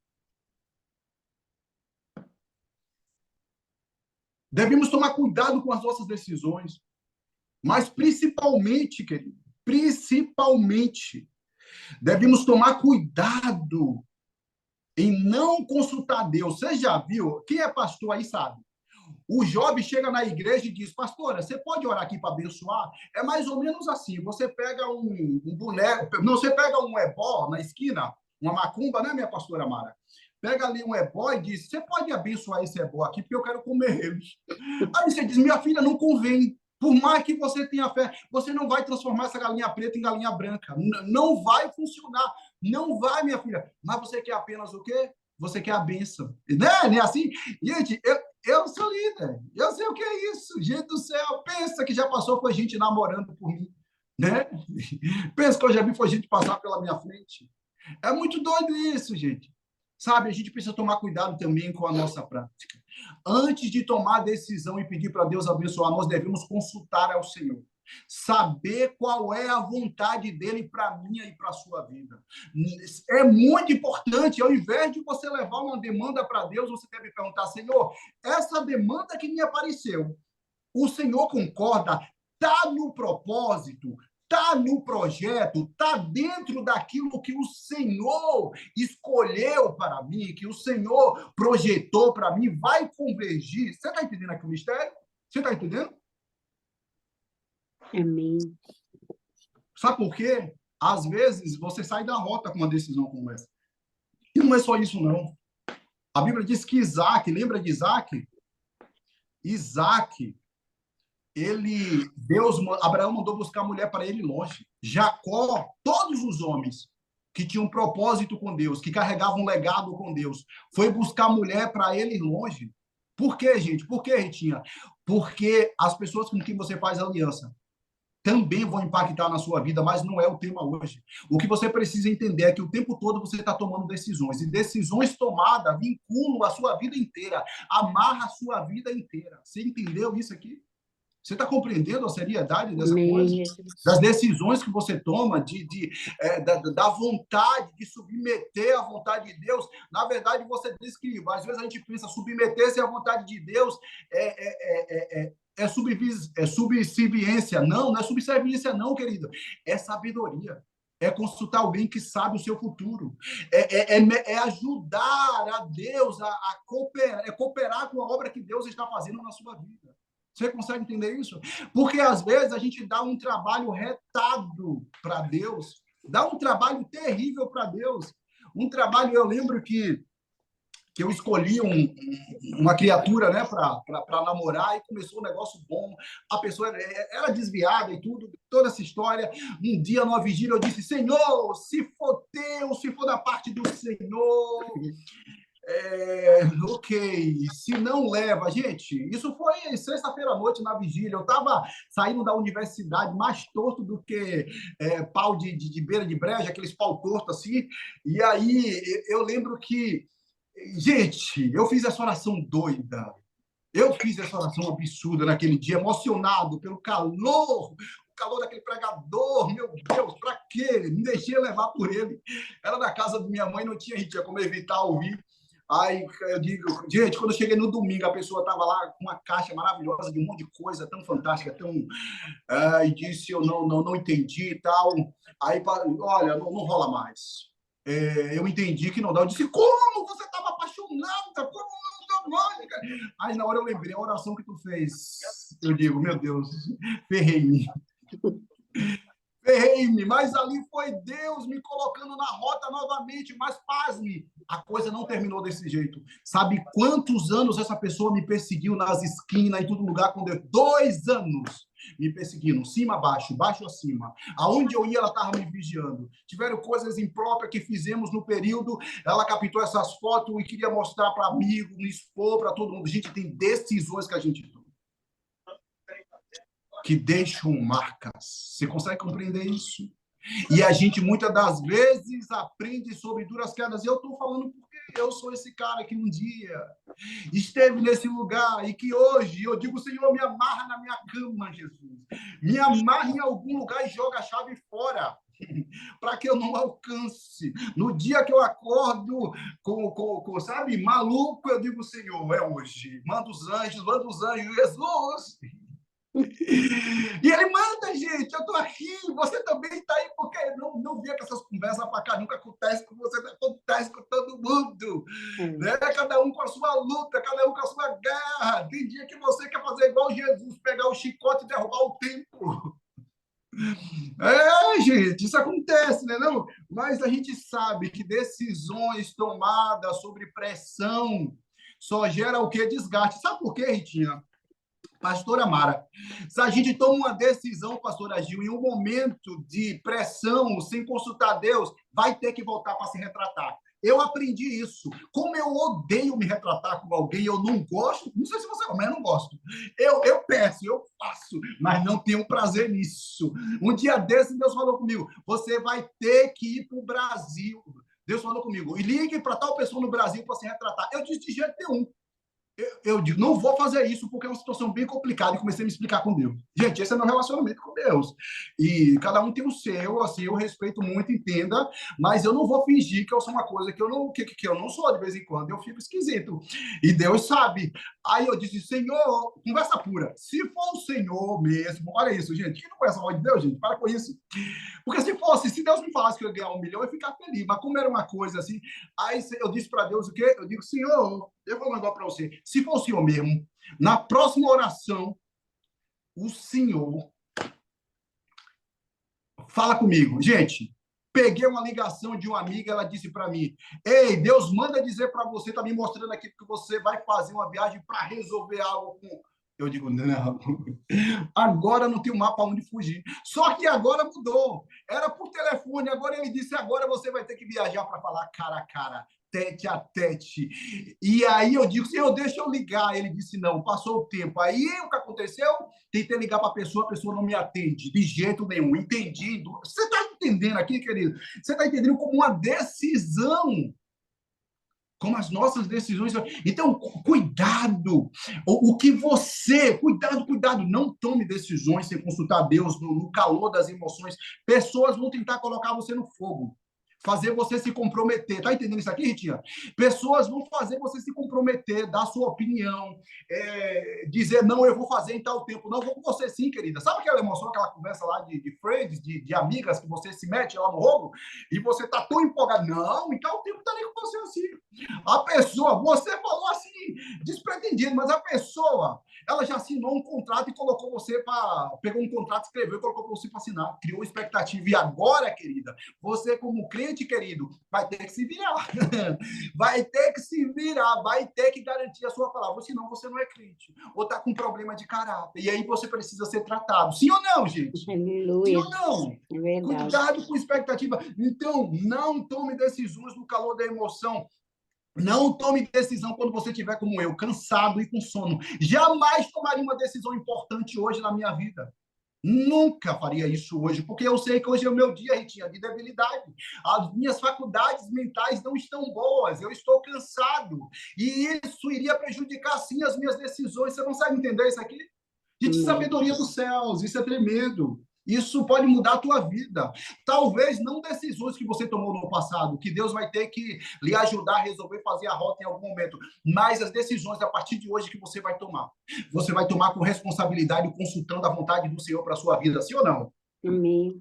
Devemos tomar cuidado com as nossas decisões. Mas principalmente, querido, principalmente, devemos tomar cuidado em não consultar Deus. Você já viu? Quem é pastor aí sabe. O jovem chega na igreja e diz, pastora, você pode orar aqui para abençoar? É mais ou menos assim, você pega um boneco, não, você pega um ebó na esquina, uma macumba, né, minha pastora Mara? Pega ali um ebó e diz, você pode abençoar esse ebó aqui, porque eu quero comer eles. Aí você diz, minha filha, não convém. Por mais que você tenha fé, você não vai transformar essa galinha preta em galinha branca. Não vai funcionar. Não vai, minha filha. Mas você quer apenas o quê? Você quer a bênção. Né? Não é assim? Gente, eu sou líder. Eu sei o que é isso. Gente do céu, pensa que já passou foi gente namorando por mim. Né? Pensa que eu já vi foi gente passar pela minha frente. É muito doido isso, gente. Sabe, a gente precisa tomar cuidado também com a nossa prática. Antes de tomar a decisão e pedir para Deus abençoar, nós devemos consultar ao Senhor. Saber qual é a vontade dele para a minha e para a sua vida. É muito importante. Ao invés de você levar uma demanda para Deus, você deve perguntar, Senhor, essa demanda que me apareceu, o Senhor concorda? Está no propósito? Está no projeto, está dentro daquilo que o Senhor escolheu para mim, que o Senhor projetou para mim, vai convergir. Você está entendendo aqui o mistério? Você está entendendo?
Amém.
Sabe por quê? Às vezes você sai da rota com uma decisão como essa. E não é só isso, não. A Bíblia diz que Isaac, lembra de Isaac? Isaac, Abraão mandou buscar mulher para ele longe. Jacó, todos os homens que tinham um propósito com Deus, que carregavam um legado com Deus, foi buscar mulher para ele longe. Por quê, gente? Por quê, Ritinha? Porque as pessoas com quem você faz aliança também vão impactar na sua vida, mas não é o tema hoje. O que você precisa entender é que o tempo todo você está tomando decisões, e decisões tomadas vinculam a sua vida inteira, amarra a sua vida inteira. Você entendeu isso aqui? Você está compreendendo a seriedade dessa coisa?
Amém,
Das
Jesus.
decisões que você toma, da vontade de submeter à vontade de Deus. Na verdade, você diz que, às vezes, a gente pensa submeter-se à vontade de Deus é subserviência. Não, não é subserviência, não, querido. É sabedoria. É consultar alguém que sabe o seu futuro. É ajudar a Deus a cooperar, cooperar com a obra que Deus está fazendo na sua vida. Você consegue entender isso? Porque, às vezes, a gente dá um trabalho retado para Deus, dá um trabalho terrível para Deus. Um trabalho, eu lembro que eu escolhi uma criatura, né, para namorar, e começou um negócio bom. A pessoa era desviada e tudo, toda essa história. Um dia, numa vigília, eu disse: Senhor, se for teu, se for da parte do Senhor, ok, se não leva. Gente, isso foi sexta-feira à noite na vigília. Eu estava saindo da universidade mais torto do que pau de beira de breja, aqueles pau torto assim. E aí eu lembro que, gente, eu fiz essa oração doida. Eu fiz essa oração absurda naquele dia, emocionado pelo calor, o calor daquele pregador. Meu Deus, para quê? Me deixei levar por ele. Era da casa da minha mãe, não tinha, gente, tinha como evitar ouvir. Aí eu digo, gente, quando eu cheguei no domingo, a pessoa estava lá com uma caixa maravilhosa de um monte de coisa tão fantástica, tão. E disse: eu não entendi e tal. Aí, olha, não rola mais. Eu entendi que não dá. Eu disse: como? Você estava apaixonada? Como não dá mais? Aí, na hora, eu lembrei a oração que tu fez. Eu digo: meu Deus, ferrei-me. Ferrei-me, mas ali foi Deus me colocando na rota novamente. Mas, pasme, a coisa não terminou desse jeito. Sabe quantos anos essa pessoa me perseguiu nas esquinas, em todo lugar? 2 anos me perseguindo, cima a baixo, baixo acima. Aonde eu ia, ela estava me vigiando. Tiveram coisas impróprias que fizemos no período. Ela captou essas fotos e queria mostrar para amigo, me expor para todo mundo. Gente, tem decisões que a gente toma que deixam marcas. Você consegue compreender isso? E a gente, muitas das vezes, aprende sobre duras quedas. E eu estou falando porque eu sou esse cara que um dia esteve nesse lugar e que hoje eu digo: Senhor, me amarra na minha cama, Jesus. Me amarra em algum lugar e joga a chave fora, para que eu não alcance. No dia que eu acordo sabe, maluco, eu digo: Senhor, é hoje. Manda os anjos, Jesus. E ele manda, gente, eu tô aqui, você também está aí, porque não via que essas conversas para cá nunca acontece com você, acontece com todo mundo, né? Cada um com a sua luta, cada um com a sua guerra. Tem dia que você quer fazer igual Jesus, pegar o chicote e derrubar o templo. Gente, isso acontece, né? Não? Mas a gente sabe que decisões tomadas sobre pressão só gera o quê? Desgaste. Sabe por quê, Ritinha? Pastora Mara, se a gente toma uma decisão, pastora Gil, em um momento de pressão, sem consultar Deus, vai ter que voltar para se retratar. Eu aprendi isso. Como eu odeio me retratar com alguém, eu não gosto, não sei se você, mas eu não gosto. Eu peço, eu faço, mas não tenho prazer nisso. Um dia desse, Deus falou comigo: você vai ter que ir para o Brasil. Deus falou comigo: e ligue para tal pessoa no Brasil para se retratar. Eu disse: de jeito nenhum. Eu digo: não vou fazer isso porque é uma situação bem complicada, e comecei a me explicar com Deus. Gente, esse é meu relacionamento com Deus. E cada um tem o seu, assim, eu respeito muito, entenda, mas eu não vou fingir que eu sou uma coisa que eu não sou de vez em quando, eu fico esquisito. E Deus sabe. Aí eu disse: Senhor, conversa pura, se for o Senhor mesmo, olha isso, gente, quem não conhece a voz de Deus, gente, para com isso. Porque se Deus me falasse que eu ia ganhar 1 milhão, eu ia ficar feliz. Mas como era uma coisa assim, aí eu disse para Deus o quê? Eu digo: Senhor, eu vou mandar para você. Se for o Senhor mesmo, na próxima oração, o Senhor fala comigo. Gente, peguei uma ligação de uma amiga, ela disse para mim: ei, Deus manda dizer para você, está me mostrando aqui que você vai fazer uma viagem para resolver algo com... Eu digo: não, agora não tem um mapa onde fugir. Só que agora mudou. Era por telefone, agora ele disse: agora você vai ter que viajar para falar cara a cara, tete a tete. E aí eu digo: Senhor, deixa eu ligar. Ele disse: não, passou o tempo. Aí o que aconteceu? Tentei ligar para a pessoa não me atende, de jeito nenhum. Entendi. Você está entendendo aqui, querido? Você está entendendo como uma decisão como as nossas decisões. Então, cuidado. O que você... Cuidado. Não tome decisões sem consultar Deus no calor das emoções. Pessoas vão tentar colocar você no fogo, fazer você se comprometer. Tá entendendo isso aqui, Ritinha? Pessoas vão fazer você se comprometer, dar sua opinião, dizer, não, eu vou fazer em tal tempo. Não, vou com você sim, querida. Sabe aquela emoção, aquela conversa lá de friends, de amigas, que você se mete lá no rolo e você tá tão empolgado. Não, em tal tempo tá nem com você assim. A pessoa, você falou assim, despretendido, mas a pessoa, ela já assinou um contrato e colocou você para... Pegou um contrato, escreveu e colocou para você para assinar. Criou expectativa. E agora, querida, você como crente, querido, vai ter que se virar. Vai ter que se virar, vai ter que garantir a sua palavra, senão você não é crente. Ou está com problema de caráter. E aí você precisa ser tratado. Sim ou não, gente?
Aleluia.
Sim ou não?
É verdade.
Cuidado com expectativa. Então, não tome decisões no calor da emoção. Não tome decisão quando você estiver como eu, cansado e com sono. Jamais tomaria uma decisão importante hoje na minha vida. Nunca faria isso hoje, porque eu sei que hoje é o meu dia, Ritinha, de debilidade. As minhas faculdades mentais não estão boas, eu estou cansado. E isso iria prejudicar, sim, as minhas decisões. Você consegue entender isso aqui? De sabedoria dos céus, isso é tremendo. Isso pode mudar a tua vida. Talvez não decisões que você tomou no passado, que Deus vai ter que lhe ajudar a resolver fazer a rota em algum momento, mas as decisões a partir de hoje que você vai tomar. Você vai tomar com responsabilidade, consultando a vontade do Senhor para a sua vida, sim ou não?
Amém.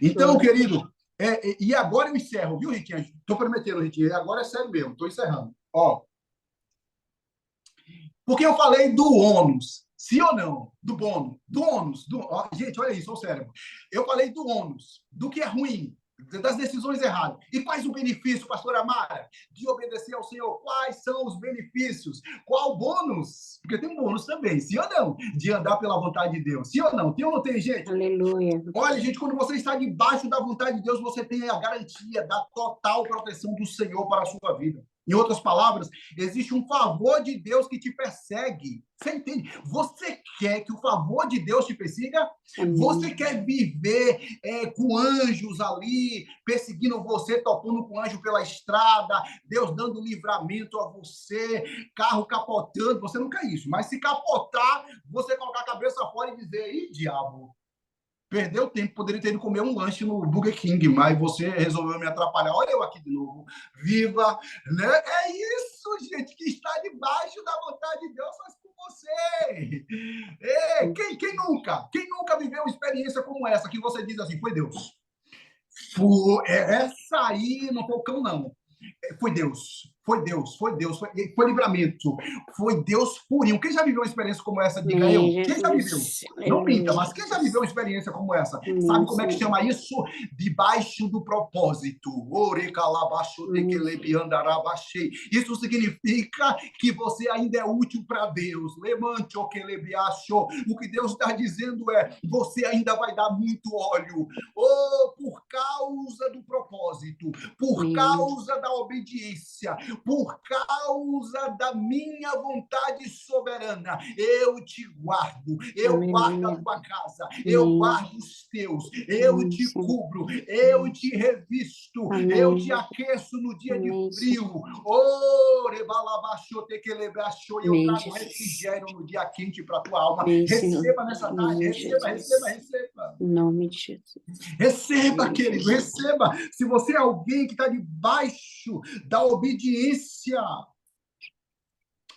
Então, querido, e agora eu encerro, viu, Ritinha? Estou prometendo, Ritinha, e agora é sério mesmo, estou encerrando. Ó, porque eu falei do ônus. Sim ou não? Do bônus. Do ônus. Gente, olha isso, olha o cérebro. Eu falei do ônus, do que é ruim, das decisões erradas. E quais o benefício, pastora Mara, de obedecer ao Senhor? Quais são os benefícios? Qual o bônus? Porque tem um bônus também, sim ou não? De andar pela vontade de Deus. Sim ou não? Tem ou não tem, gente?
Aleluia.
Olha, gente, quando você está debaixo da vontade de Deus, você tem a garantia da total proteção do Senhor para a sua vida. Em outras palavras, existe um favor de Deus que te persegue. Você entende? Você quer que o favor de Deus te persiga?
Amém.
Você quer viver com anjos ali, perseguindo você, topando com anjo pela estrada, Deus dando livramento a você, carro capotando. Você não quer isso, mas se capotar, você colocar a cabeça fora e dizer, ih, diabo, perdeu tempo, poderia ter ido comer um lanche no Burger King, mas você resolveu me atrapalhar. Olha eu aqui de novo. Viva, né? É isso, gente, que está debaixo da vontade de Deus faz com você. Quem nunca viveu uma experiência como essa, que você diz assim, foi Deus. Essa aí não foi o cão, não. Foi Deus, foi livramento, foi Deus purinho. Quem já viveu uma experiência como essa? Diga eu. Quem já viveu? Não minta, mas quem já viveu uma experiência como essa? Sabe como é que chama isso? Debaixo do propósito. Isso significa que você ainda é útil para Deus. O que Deus está dizendo é, você ainda vai dar muito óleo. Por causa do propósito, por causa da obediência, por causa da minha vontade soberana, eu te guardo, eu guardo a tua casa, eu guardo os teus, eu te cubro, eu te revisto, eu te aqueço no dia de frio. Eu trago refrigério no dia quente para a tua alma. Receba nessa tarde, receba.
Em nome de Jesus.
Receba, querido, receba. Se você é alguém que está debaixo da obediência,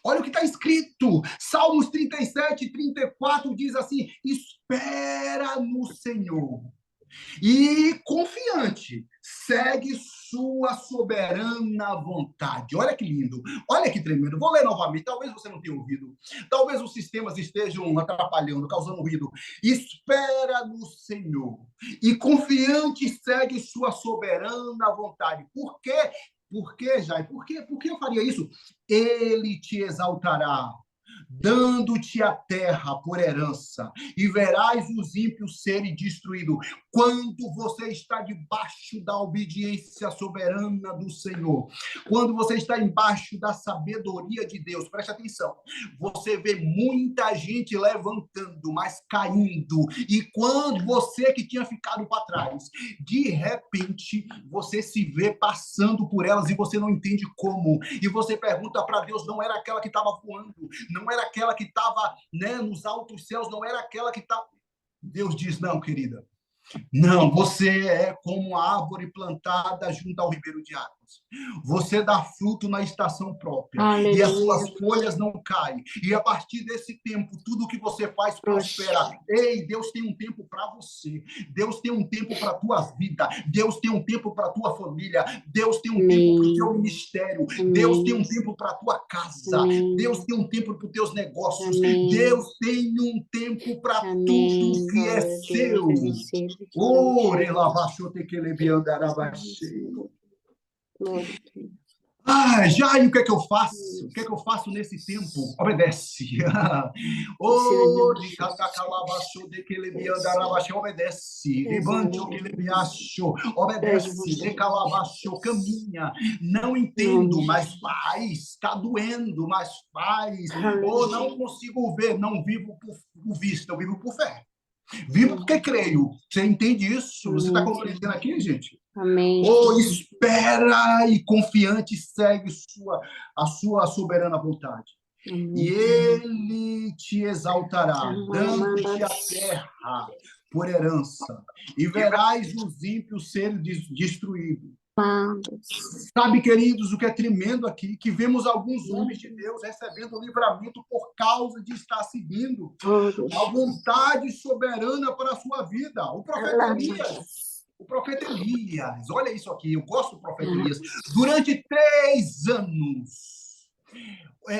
olha o que está escrito. Salmos 37, 34 diz assim: espera no Senhor e confiante, segue sua soberana vontade. Olha que lindo, olha que tremendo. Vou ler novamente, talvez você não tenha ouvido. Talvez os sistemas estejam atrapalhando, causando ruído. Espera no Senhor e confiante, segue sua soberana vontade. Por quê? Por quê, Jai? Por que eu faria isso? Ele te exaltará dando-te a terra por herança, e verás os ímpios serem destruídos. Quando você está debaixo da obediência soberana do Senhor, quando você está embaixo da sabedoria de Deus, preste atenção, você vê muita gente levantando, mas caindo, e quando você que tinha ficado para trás, de repente, você se vê passando por elas e você não entende como, e você pergunta para Deus, não era aquela que estava voando, não era aquela que estava, né, nos altos céus, não era aquela que estava... Deus diz, não, querida, não, você é como a árvore plantada junto ao ribeiro de águas. Você dá fruto na estação própria. E as
Aleluia.
suas folhas não caem. E a partir desse tempo, tudo que você faz prospera. Ei, Deus tem um tempo para você. Deus tem um tempo para a tua vida. Deus tem um tempo para a tua família. Deus tem um tempo para o teu ministério. Deus tem um tempo para a tua casa. Deus tem um tempo para os teus negócios. Deus tem um tempo para tudo que é seu. Jair, o que é que eu faço? O que é que eu faço nesse tempo? Obedece. Obedece. Obedece. Caminha. Não entendo, mas faz. Está doendo, mas faz. Não consigo ver, não vivo por vista, eu vivo por fé. Vivo porque creio. Você entende isso? Você está compreendendo aqui, gente?
Amém.
Espera e confiante segue a sua soberana vontade. Amém. E ele te exaltará, dando-te a terra por herança, e verás os ímpios serem destruídos. Sabe, queridos, o que é tremendo aqui? Que vemos alguns homens de Deus recebendo livramento por causa de estar seguindo a vontade soberana para a sua vida. O profeta Elias, olha isso aqui, eu gosto do profeta Elias. Durante 3 anos,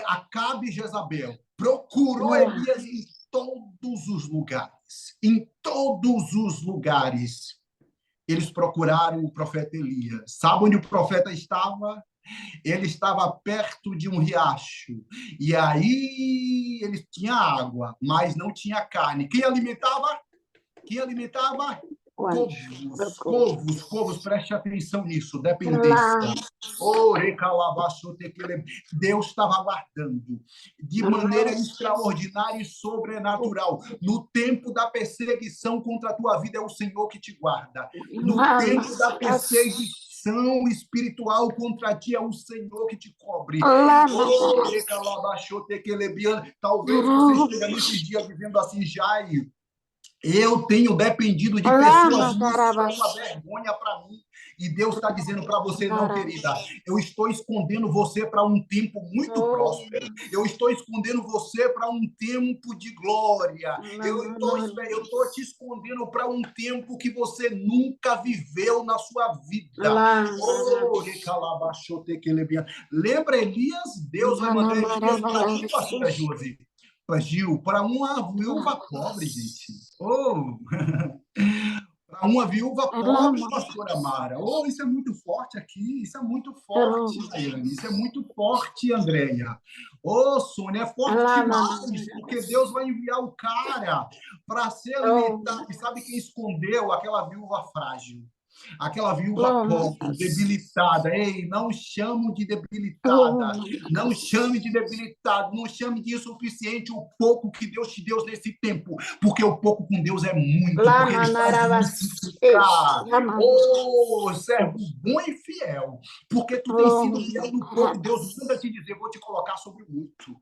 Acabe e Jezabel procurou Elias em todos os lugares. Em todos os lugares. Eles procuraram o profeta Elias. Sabe onde o profeta estava? Ele estava perto de um riacho. E aí ele tinha água, mas não tinha carne. Quem alimentava? Covos, preste atenção nisso, dependência. Deus estava aguardando de maneira extraordinária e sobrenatural. No tempo da perseguição contra a tua vida, é o Senhor que te guarda. No tempo da perseguição espiritual contra ti, é o Senhor que te cobre. Talvez você esteja nesses dias vivendo assim, Jair. Eu tenho dependido de pessoas que são uma vergonha para mim. E Deus está dizendo para você, não, querida, eu estou escondendo você para um tempo muito próspero. Eu estou escondendo você para um tempo de glória. Eu estou te escondendo para um tempo que você nunca viveu na sua vida. Lembra Elias? Deus vai mandar Elias para ti, pastora Josi. Gil, para uma viúva pobre, gente. Para uma viúva pobre, pastora Mara. Isso é muito forte aqui. Isso é muito forte, Daiane. Isso é muito forte, Andréia. Sônia, é forte demais, porque Deus vai enviar o cara para ser alimentado. E sabe quem escondeu? Aquela viúva frágil. Aquela viúva pobre, debilitada. Ei, não chamo de debilitada. Não chame de debilitado. Não chame de insuficiente o pouco que Deus te deu nesse tempo. Porque o pouco com Deus é muito. Porque Ele vai multiplicar. Servo bom e fiel. Porque tu tens sido fiel no pouco. Deus manda te dizer, vou te colocar sobre muito.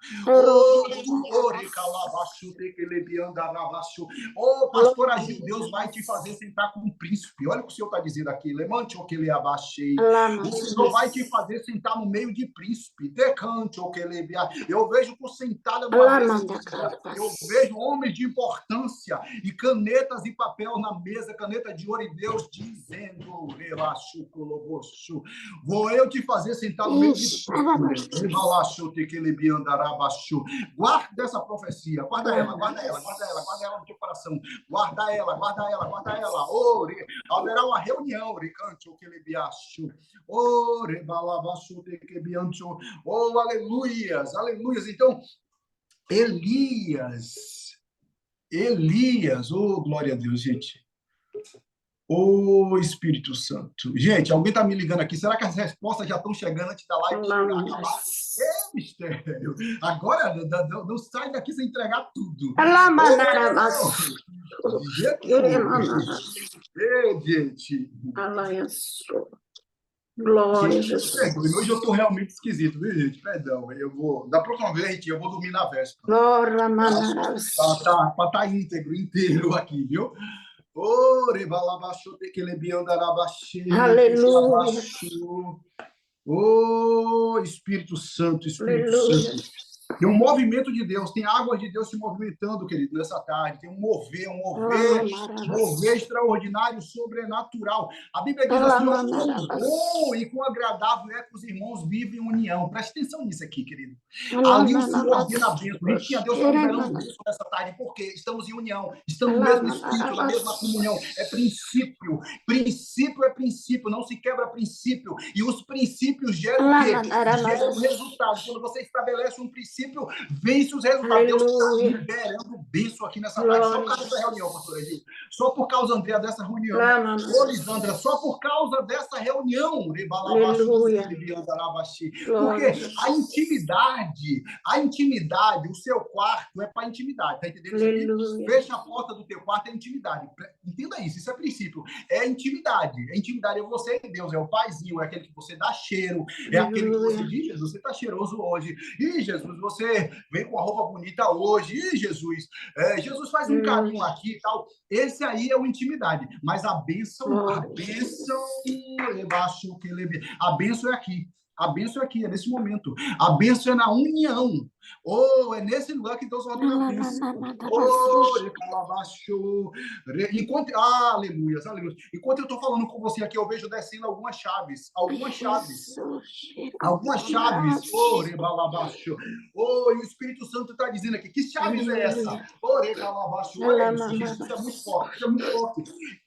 Pastor Gil, Deus vai te fazer sentar com um príncipe. Olha o que o Senhor está dizendo aqui. Levante o que ele abaixei. O Senhor vai te fazer sentar no meio de príncipe. Decante o que ele. Eu vejo por sentada numa mesa. Eu vejo homens de importância e canetas e papel na mesa, caneta de ouro, e Deus dizendo: vou eu te fazer sentar no meio de príncipe. Guarda essa profecia. Guarda ela no teu coração. Guarda ela. Haverá uma reunião, aleluias. Então, Elias, oh, glória a Deus, gente. Ô, Espírito Santo. Gente, alguém está me ligando aqui. Será que as respostas já estão chegando antes da live acabar? É mistério. Agora não sai daqui sem entregar tudo. Gente.
Glória a Jesus.
Hoje eu estou realmente esquisito, viu, gente? Perdão. Da próxima vez, eu vou dormir na véspera. Para estar inteiro aqui, viu?
Aleluia.
Oh, Espírito Santo, Espírito Santo. Tem um movimento de Deus, tem água de Deus se movimentando, querido, nessa tarde. Tem um mover extraordinário, sobrenatural. A Bíblia diz assim: quão bom e quão agradável é que os irmãos vivem em união. Preste atenção nisso aqui, querido. Ali o Senhor ordena a bênção. A gente tinha Deus liberando bênção nessa tarde, porque estamos em união, estamos no mesmo espírito, na mesma comunhão. É princípio. Princípio é princípio, não se quebra princípio. E os princípios geram o quê? Geram resultado. Quando você estabelece um princípio, vence os resultados. Deus está liberando bênção aqui nessa tarde. Só por causa dessa reunião, pastor Edil. Só por causa, André, dessa reunião. Ô, Lisandra, só por causa dessa reunião. Porque a intimidade, o seu quarto é para intimidade. Tá entendendo? Fecha a porta do teu quarto, é intimidade. Entenda isso é princípio. É intimidade. É intimidade, é você e Deus. É o paizinho, é aquele que você dá cheiro. É aquele que você diz: Jesus, você está cheiroso hoje. Ih, Jesus, você veio com a roupa bonita hoje. Ih, Jesus, Jesus faz um carinho aqui e tal. Esse aí é o intimidade. Mas a bênção é aqui. A bênção é aqui, é nesse momento. A bênção é na união. Oh, é nesse lugar que Deus ordena a bênção. Aleluia. Enquanto eu estou falando com você aqui, eu vejo descendo algumas chaves. Oh, e o Espírito Santo está dizendo aqui: que chaves é essa? Isso é muito forte.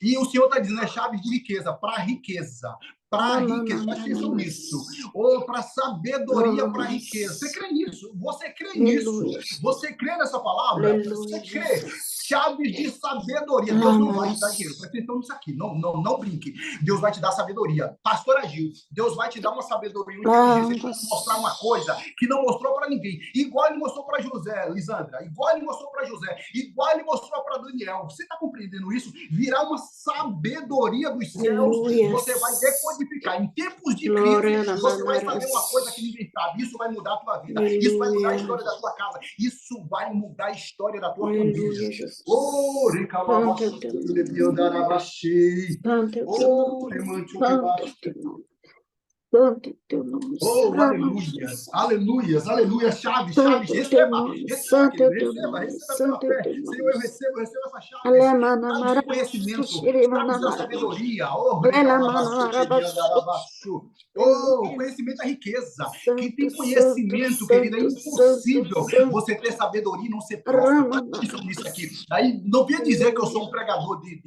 E o Senhor está dizendo: é chaves de riqueza, para riqueza. Para riqueza, presta atenção nisso. Ou para sabedoria, para riqueza. Você crê nisso? Você crê nisso? Você crê nessa palavra? Você crê? Chaves de sabedoria. Deus não vai te dar dinheiro. Presta atenção nisso aqui. Não brinque. Deus vai te dar sabedoria. Pastor Agil, Deus vai te dar uma sabedoria, uma inteligência. Ele vai te mostrar uma coisa que não mostrou para ninguém. Igual ele mostrou para José, Lisandra. Igual ele mostrou para José. Igual ele mostrou para Daniel. Você está compreendendo isso? Virá uma sabedoria dos céus. Você vai decodificar. Em tempos de crise, você vai saber uma coisa que ninguém sabe. Isso vai mudar a tua vida. Isso vai mudar a história da tua casa. Isso vai mudar a história da tua família. Oh,
Santo teu nome.
Oh, aleluias, aleluias, aleluias, chaves, receba, receba pela fé. Senhor, eu recebo essa chave. Chaves de conhecimento, chaves da sabedoria. Oh, conhecimento é riqueza. Quem tem conhecimento, querido, é impossível você ter sabedoria e não ser próspero. Presta nisso aqui. Aí não venha dizer que eu sou um pregador de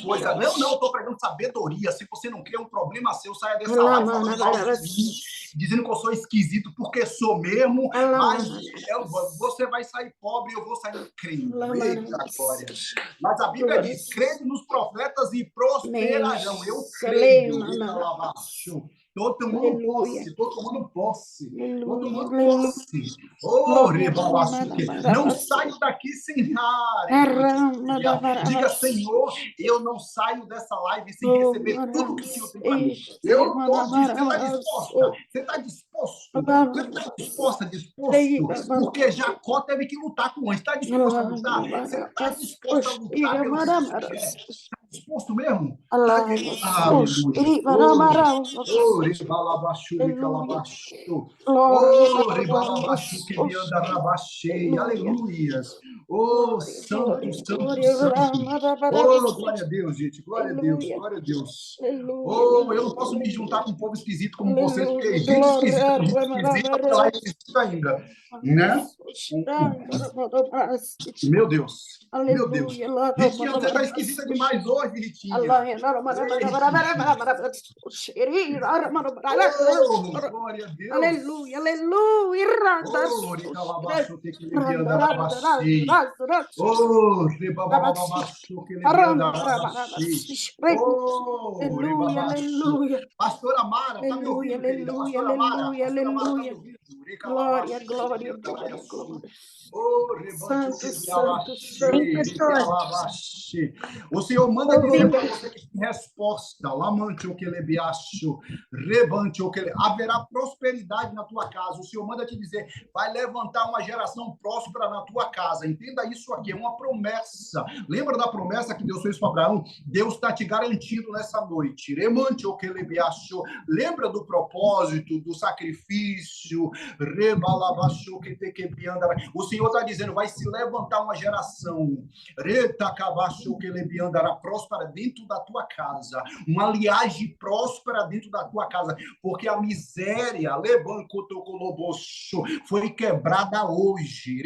coisa. Não, eu estou pregando sabedoria. Se você não crê, é um problema seu, saia dessa live falando mal de mim, dizendo que eu sou esquisito, porque sou mesmo, mas você vai sair pobre e eu vou sair crendo. Eita glória. Mas a Bíblia diz: crede nos profetas e prosperarão. Eu creio. Estou tomando posse. Oh, não saio daqui sem área. Diga: Senhor, eu não saio dessa live sem receber tudo que o Senhor tem para mim. Eu estou disposta. Você está disposto? Você está disposto? Porque Jacó teve que lutar com o anjo. Está disposto a lutar? Você está disposto a lutar pelo que você quer? Está disposto mesmo? Aleluias. Oh, santo, santo, santo. Oh, glória a Deus, gente. Glória a Deus, glória a Deus. Oh, eu não posso me juntar com um povo esquisito como vocês, porque gente esquisita, ela é esquisita ainda. Né? Meu Deus. Meu Deus.
Aleluia.
Ritinha, você está esquisita demais hoje, Ritinha. Oh, glória a Deus.
Aleluia, aleluia.
Oh, recalabaço, te que lhe andarabassi. Oh, rebabababaço, que lhe andarabassi. Oh,
Aleluia,
rebabaço.
aleluia.
Pastora Mara, tá me
Aleluia,
ouvindo, querida?
aleluia,
Pastora Mara,
aleluia,
tá me
aleluia.
ouvindo?
Glória,
Recalabaço, que lhe
glória, glória,
andarabassi.
glória.
Oh, rebante,
Santo,
que lhe
santo,
Sim,
santo.
pastor.
O Senhor manda dizer
Ouvindo.
para você que tem resposta. Lamante o que lebiacho, rebante o que haverá prosperidade na tua casa. O Senhor manda te dizer, vai levantar uma geração próspera na tua casa. Entenda isso aqui, é uma promessa. Lembra da promessa que Deus fez para Abraão? Deus está te garantindo nessa noite. Remante o que lebiacho. Lembra do propósito, do sacrifício. Rebalabacho que te que o Senhor está dizendo, vai se levantar uma geração que andará próspera dentro da tua casa, uma liagem próspera dentro da tua casa, porque a miséria foi quebrada hoje.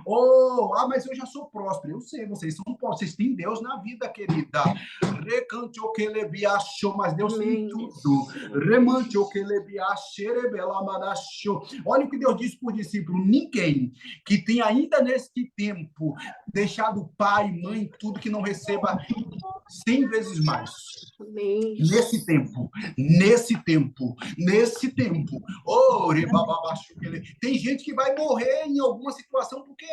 Oh, mas eu já sou próspero. Eu sei, vocês são prósperos, vocês têm Deus na vida, querida. Mas Deus tem tudo. Olha o que Deus disse por discípulo: ninguém que tenha ainda neste tempo deixado pai, mãe, tudo, que não receba 100 vezes mais.
Amém.
Nesse tempo. Oh, tem gente que vai morrer em alguma situação porque,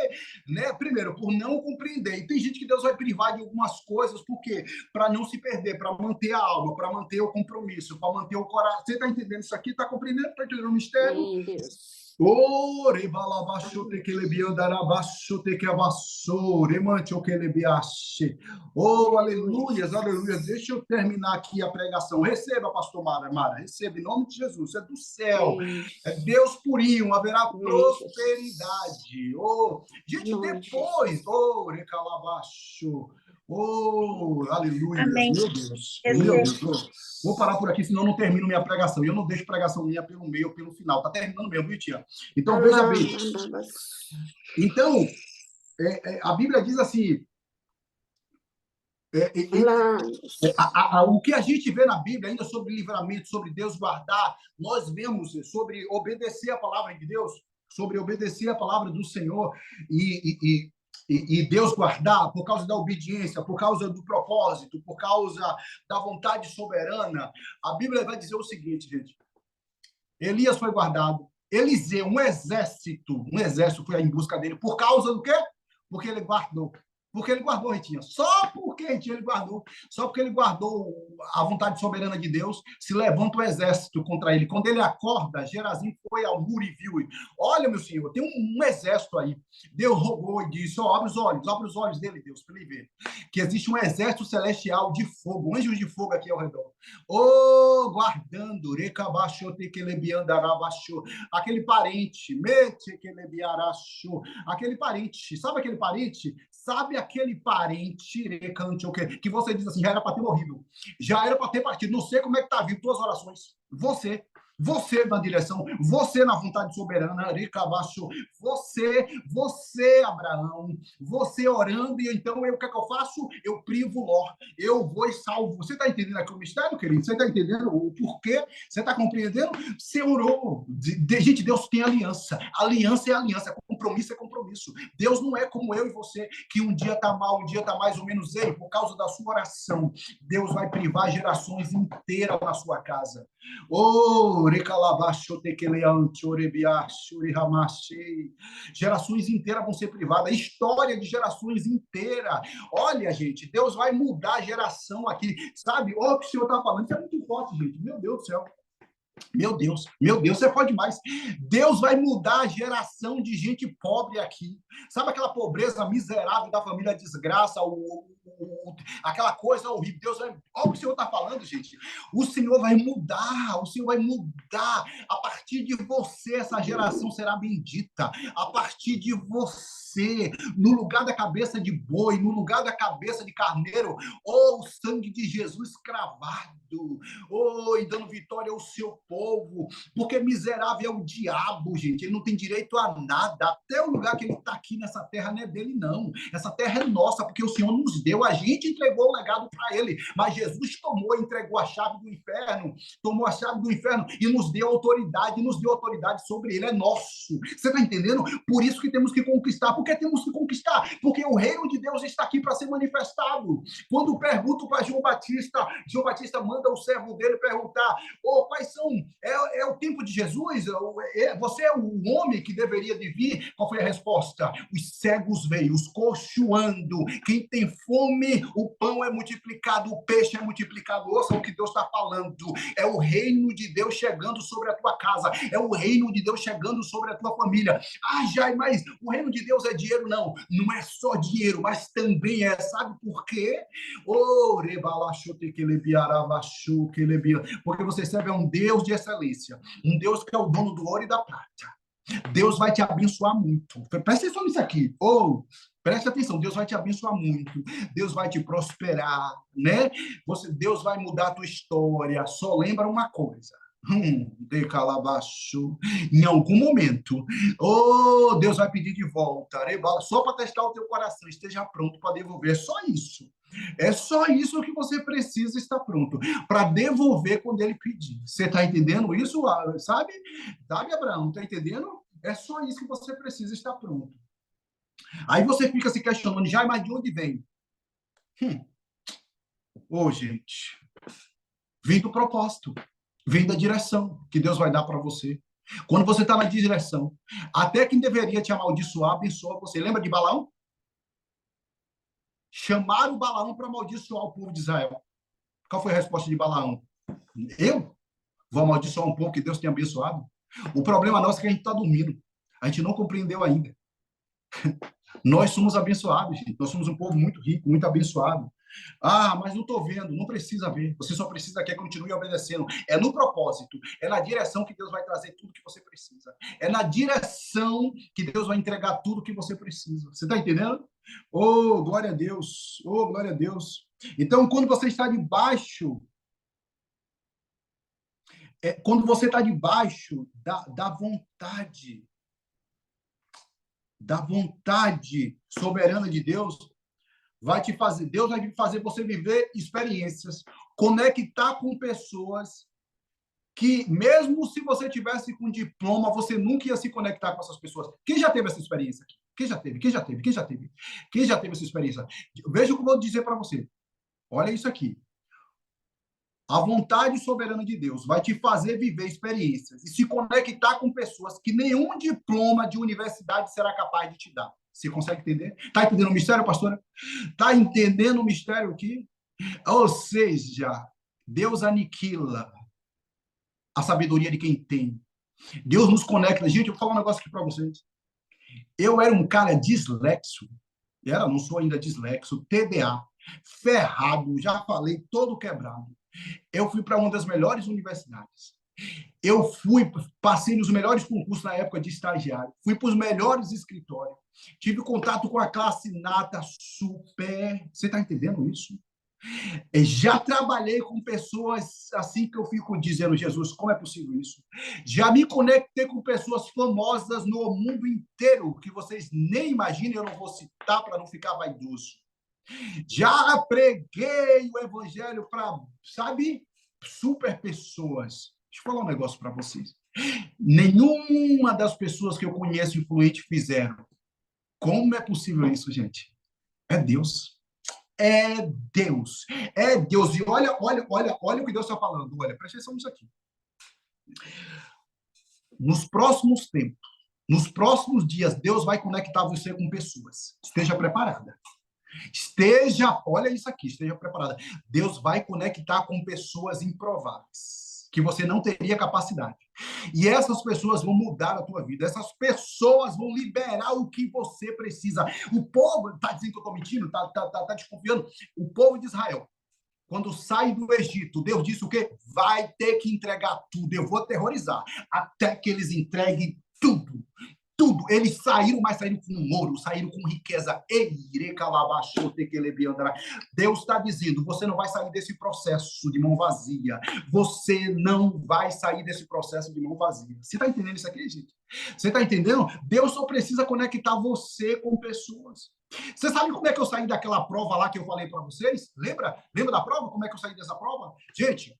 né, primeiro, por não compreender. E tem gente que Deus vai privar de algumas coisas, porque para não se perder, para manter a alma, para manter o compromisso, para manter o coração. Você está entendendo isso aqui? Está compreendendo? Está entendendo o mistério?
Amém, Deus.
Oh, rebalabaixo te que lebiandarabaixo te que abassou, remante o que lebiache. Oh, aleluias, aleluias. Deixa eu terminar aqui a pregação. Receba, pastor Mara, receba em nome de Jesus. É do céu. É Deus purinho, haverá prosperidade. Oh, gente, depois, oh, recalabaixo. Oh, aleluia.
Amém.
Meu Deus. Meu Deus. Vou parar por aqui, senão eu não termino minha pregação. E eu não deixo pregação minha pelo meio ou pelo final. Está terminando mesmo, viu, tia? Então, veja bem. Então, a Bíblia diz assim... o que a gente vê na Bíblia ainda sobre livramento, sobre Deus guardar, nós vemos sobre obedecer a palavra de Deus, sobre obedecer a palavra do Senhor e Deus guardar por causa da obediência, por causa do propósito, por causa da vontade soberana. A Bíblia vai dizer o seguinte, gente. Elias foi guardado. Eliseu, um exército foi em busca dele. Por causa do quê? Porque ele guardou. Porque ele guardou, Ritinha. Só porque, Ritinha, ele guardou. Só porque ele guardou a vontade soberana de Deus, se levanta o exército contra ele. Quando ele acorda, Gerazim foi ao muro e viu. Olha, meu senhor, tem um exército aí. Deus rogou e disse, abre os olhos dele, Deus, para ele ver. Que existe um exército celestial de fogo, anjos de fogo aqui ao redor. Oh, guardando, aquele parente, aquele parente, sabe aquele parente? Sabe aquele parente que você diz assim, já era para ter morrido, já era para ter partido, não sei como é que está vindo tuas orações, você na direção, você na vontade soberana, você, Abraão, você orando, e então o que é que eu faço? Eu privo Ló, eu vou e salvo. Você está entendendo aqui o mistério, querido? Você está entendendo o porquê? Você está compreendendo? Você orou. Gente, Deus tem aliança. Aliança é aliança, compromisso é compromisso. Deus não é como eu e você, que um dia está mal, um dia está mais ou menos ele, por causa da sua oração. Deus vai privar gerações inteiras na sua casa. Oh, gerações inteiras vão ser privadas, história de gerações inteiras. Olha, gente, Deus vai mudar a geração aqui, sabe? Olha o que o Senhor está falando, isso é muito forte, gente. Meu Deus do céu. Meu Deus, você pode mais. Deus vai mudar a geração de gente pobre aqui. Sabe aquela pobreza miserável da família desgraça, aquela coisa horrível? Deus vai... Olha o que o Senhor está falando, gente. O Senhor vai mudar. A partir de você, essa geração será bendita. A partir de você, no lugar da cabeça de boi, no lugar da cabeça de carneiro, o sangue de Jesus cravado, e dando vitória ao seu povo, porque miserável é o diabo, gente. Ele não tem direito a nada. Até o lugar que ele está aqui nessa terra não é dele, não. Essa terra é nossa, porque o Senhor nos deu. A gente entregou o legado para ele, mas Jesus tomou e entregou a chave do inferno, tomou a chave do inferno e nos deu autoridade sobre ele. É nosso. Você está entendendo? Por isso que temos que conquistar. Por que temos que conquistar? Porque o reino de Deus está aqui para ser manifestado. Quando pergunto para João Batista manda o servo dele perguntar: quais são? É o tempo de Jesus? Você é o homem que deveria de vir? Qual foi a resposta? Os cegos veio, os coxos ando. Quem tem fome, o pão é multiplicado, o peixe é multiplicado. Ouça o que Deus está falando. É o reino de Deus chegando sobre a tua casa. É o reino de Deus chegando sobre a tua família. Jai, mas o reino de Deus é dinheiro? Não, não é só dinheiro, mas também é. Sabe por quê? Porque você serve a um Deus de excelência, um Deus que é o dono do ouro e da prata. Deus vai te abençoar muito. Presta atenção nisso aqui. Preste atenção, Deus vai te abençoar muito. Deus vai te prosperar, né? Deus vai mudar a tua história. Só lembra uma coisa. De calabaço. Em algum momento, Deus vai pedir de volta. Só para testar o teu coração. Esteja pronto para devolver. É só isso. É só isso que você precisa estar pronto para devolver quando ele pedir. Você está entendendo isso? Sabe? Sabe, Abraão? Está entendendo? É só isso que você precisa estar pronto. Aí você fica se questionando, já, mas de onde vem? Gente, vem do propósito, vem da direção que Deus vai dar para você. Quando você está na direção, até quem deveria te amaldiçoar, abençoa você. Lembra de Balaão? Chamaram o Balaão para amaldiçoar o povo de Israel. Qual foi a resposta de Balaão? Eu vou amaldiçoar um povo que Deus tem abençoado? O problema nosso é que a gente está dormindo. A gente não compreendeu ainda. Nós somos abençoados, gente. Nós somos um povo muito rico, muito abençoado. Mas não estou vendo, não precisa ver. Você só precisa que continue obedecendo. É no propósito, é na direção que Deus vai trazer tudo que você precisa. É na direção que Deus vai entregar tudo que você precisa. Você está entendendo? Glória a Deus. Glória a Deus. Então, quando você está debaixo da vontade soberana de Deus, Deus vai fazer você viver experiências, conectar com pessoas que, mesmo se você tivesse com diploma, você nunca ia se conectar com essas pessoas. Quem já teve essa experiência aqui? Quem já teve essa experiência? Veja o que eu vou dizer para você. Olha isso aqui. A vontade soberana de Deus vai te fazer viver experiências e se conectar com pessoas que nenhum diploma de universidade será capaz de te dar. Você consegue entender? Está entendendo o mistério, pastora? Está entendendo o mistério aqui? Ou seja, Deus aniquila a sabedoria de quem tem. Deus nos conecta. Gente, eu vou falar um negócio aqui para vocês. Eu era um cara dislexo. Não sou ainda dislexo. TDA. Ferrado. Já falei, todo quebrado. Eu fui para uma das melhores universidades. Passei nos melhores concursos na época de estagiário. Fui para os melhores escritórios. Tive contato com a classe nata super. Você está entendendo isso? Já trabalhei com pessoas assim que eu fico dizendo, Jesus, como é possível isso? Já me conectei com pessoas famosas no mundo inteiro, que vocês nem imaginam, eu não vou citar para não ficar vaidoso. Já preguei o evangelho para, super pessoas. Deixa eu falar um negócio para vocês. Nenhuma das pessoas que eu conheço influente fizeram. Como é possível isso, gente? É Deus. É Deus. É Deus. E olha o que Deus está falando. Olha, presta atenção nisso aqui. Nos próximos tempos, nos próximos dias, Deus vai conectar você com pessoas. Esteja preparada. Olha isso aqui, esteja preparada. Deus vai conectar com pessoas improváveis, que você não teria capacidade. E essas pessoas vão mudar a tua vida. Essas pessoas vão liberar o que você precisa. O povo, está dizendo que eu estou mentindo? Está desconfiando? O povo de Israel, quando sai do Egito, Deus disse o quê? Vai ter que entregar tudo. Eu vou aterrorizar até que eles entreguem tudo. tudo. Eles saíram, mas saíram com ouro, saíram com riqueza. Deus está dizendo, você não vai sair desse processo de mão vazia. Você não vai sair desse processo de mão vazia. Você está entendendo isso aqui, gente? Você está entendendo? Deus só precisa conectar você com pessoas. Você sabe como é que eu saí daquela prova lá que eu falei para vocês? Lembra? Lembra da prova? Como é que eu saí dessa prova? Gente,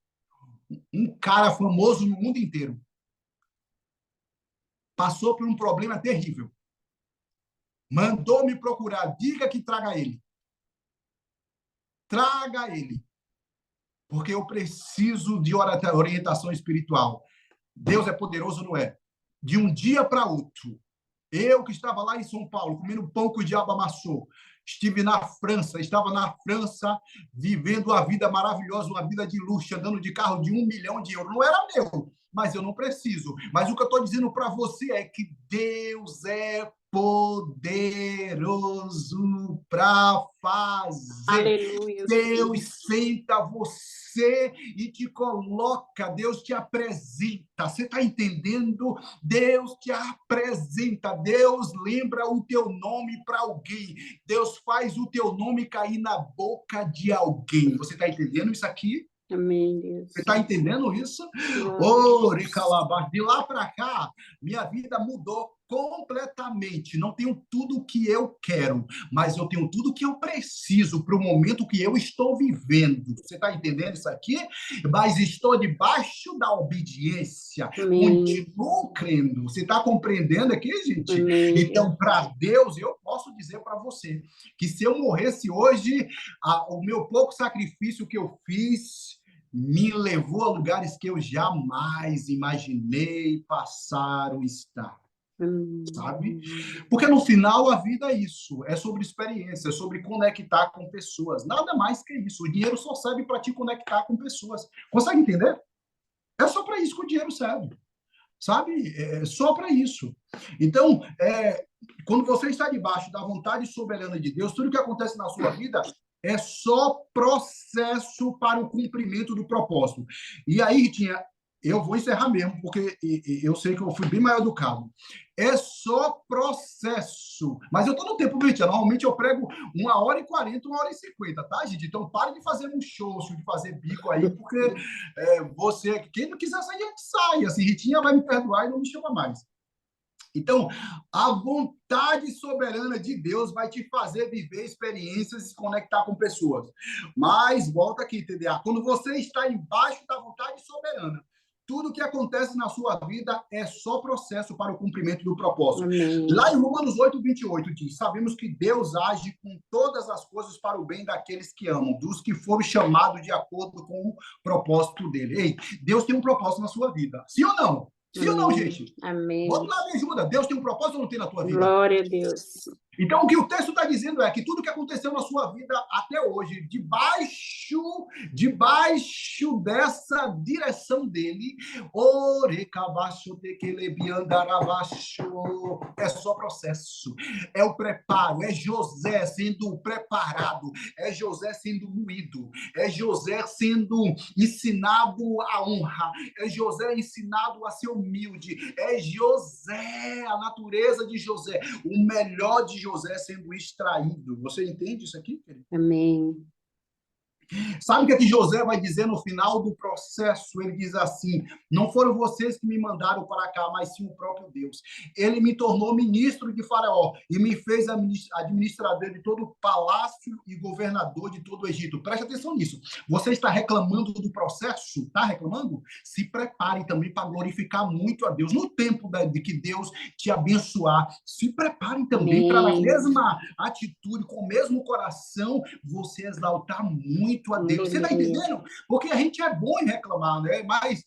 um cara famoso no mundo inteiro passou por um problema terrível. Mandou me procurar. Diga que traga ele. Traga ele. Porque eu preciso de orientação espiritual. Deus é poderoso, não é? De um dia para outro. Eu que estava lá em São Paulo, comendo pão que o diabo amassou. Estive na França, estava na França, vivendo uma vida maravilhosa, uma vida de luxo, andando de carro de 1 milhão de euros. Não era meu, mas eu não preciso. Mas o que eu estou dizendo para você é que Deus é poderoso para fazer.
Aleluia.
Deus senta você e te coloca, Deus te apresenta. Você está entendendo? Deus te apresenta, Deus lembra o teu nome para alguém, Deus faz o teu nome cair na boca de alguém. Você está entendendo isso aqui?
Amém, Deus.
Você está entendendo isso? Oh, de lá para cá, minha vida mudou completamente. Não tenho tudo o que eu quero, mas eu tenho tudo o que eu preciso para o momento que eu estou vivendo. Você está entendendo isso aqui? Mas estou debaixo da obediência.
Amém.
Continuo crendo. Você está compreendendo aqui, gente?
Amém.
Então, para Deus, eu posso dizer para você que se eu morresse hoje, o meu pouco sacrifício que eu fiz me levou a lugares que eu jamais imaginei passar ou estar, sabe? Porque no final a vida é isso, é sobre experiência, é sobre conectar com pessoas, nada mais que isso. O dinheiro só serve para te conectar com pessoas. Consegue entender? É só para isso que o dinheiro serve, sabe? É só para isso. Então, quando você está debaixo da vontade soberana de Deus, tudo que acontece na sua vida é só processo para o cumprimento do propósito. E aí, Ritinha, eu vou encerrar mesmo, porque eu sei que eu fui bem mal educado. É só processo. Mas eu estou no tempo, Ritinha. Normalmente eu prego 1h40, 1h50, tá, gente? Então pare de fazer um show, de fazer bico aí, porque você, quem não quiser sair, a gente sai. Assim, Ritinha vai me perdoar e não me chama mais. Então, a vontade soberana de Deus vai te fazer viver experiências e se conectar com pessoas. Mas, volta aqui, TDA, quando você está embaixo da vontade soberana, tudo que acontece na sua vida é só processo para o cumprimento do propósito.
Amém.
Lá em Romanos 8:28 diz, sabemos que Deus age com todas as coisas para o bem daqueles que amam, dos que foram chamados de acordo com o propósito dele. Ei, Deus tem um propósito na sua vida. Sim ou não? Sim ou não, gente?
Amém.
Bota lá, me ajuda. Deus tem um propósito ou não tem na tua vida?
Glória a Deus.
Então, o que o texto está dizendo é que tudo que aconteceu na sua vida até hoje, debaixo dessa direção dele, é só processo, é o preparo, é José sendo preparado, é José sendo moído, é José sendo ensinado a honra, é José ensinado a ser humilde, é José, a natureza de José, o melhor de José sendo extraído. Você entende isso aqui, querido?
Amém.
Sabe o que é que José vai dizer no final do processo? Ele diz assim, não foram vocês que me mandaram para cá, mas sim o próprio Deus. Ele me tornou ministro de Faraó e me fez administrador de todo o palácio e governador de todo o Egito. Preste atenção nisso. Você está reclamando do processo? Está reclamando? Se prepare também para glorificar muito a Deus. No tempo de que Deus te abençoar, se prepare também para, na mesma atitude, com o mesmo coração, você exaltar muito a Deus. Você está entendendo? Porque a gente é bom em reclamar, né? Mas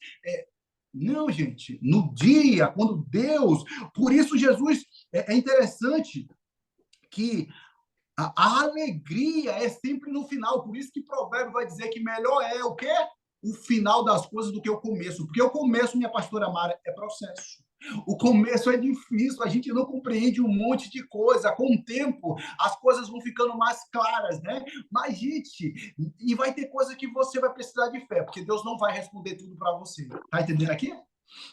não, gente, no dia, quando Deus... Por isso, Jesus, é interessante que a alegria é sempre no final. Por isso que Provérbio vai dizer que melhor é o quê? O final das coisas do que o começo. Porque o começo, minha pastora Mara, é processo. O começo é difícil, a gente não compreende um monte de coisa. Com o tempo, as coisas vão ficando mais claras, né? Mas, gente, e vai ter coisa que você vai precisar de fé, porque Deus não vai responder tudo para você. Tá entendendo aqui?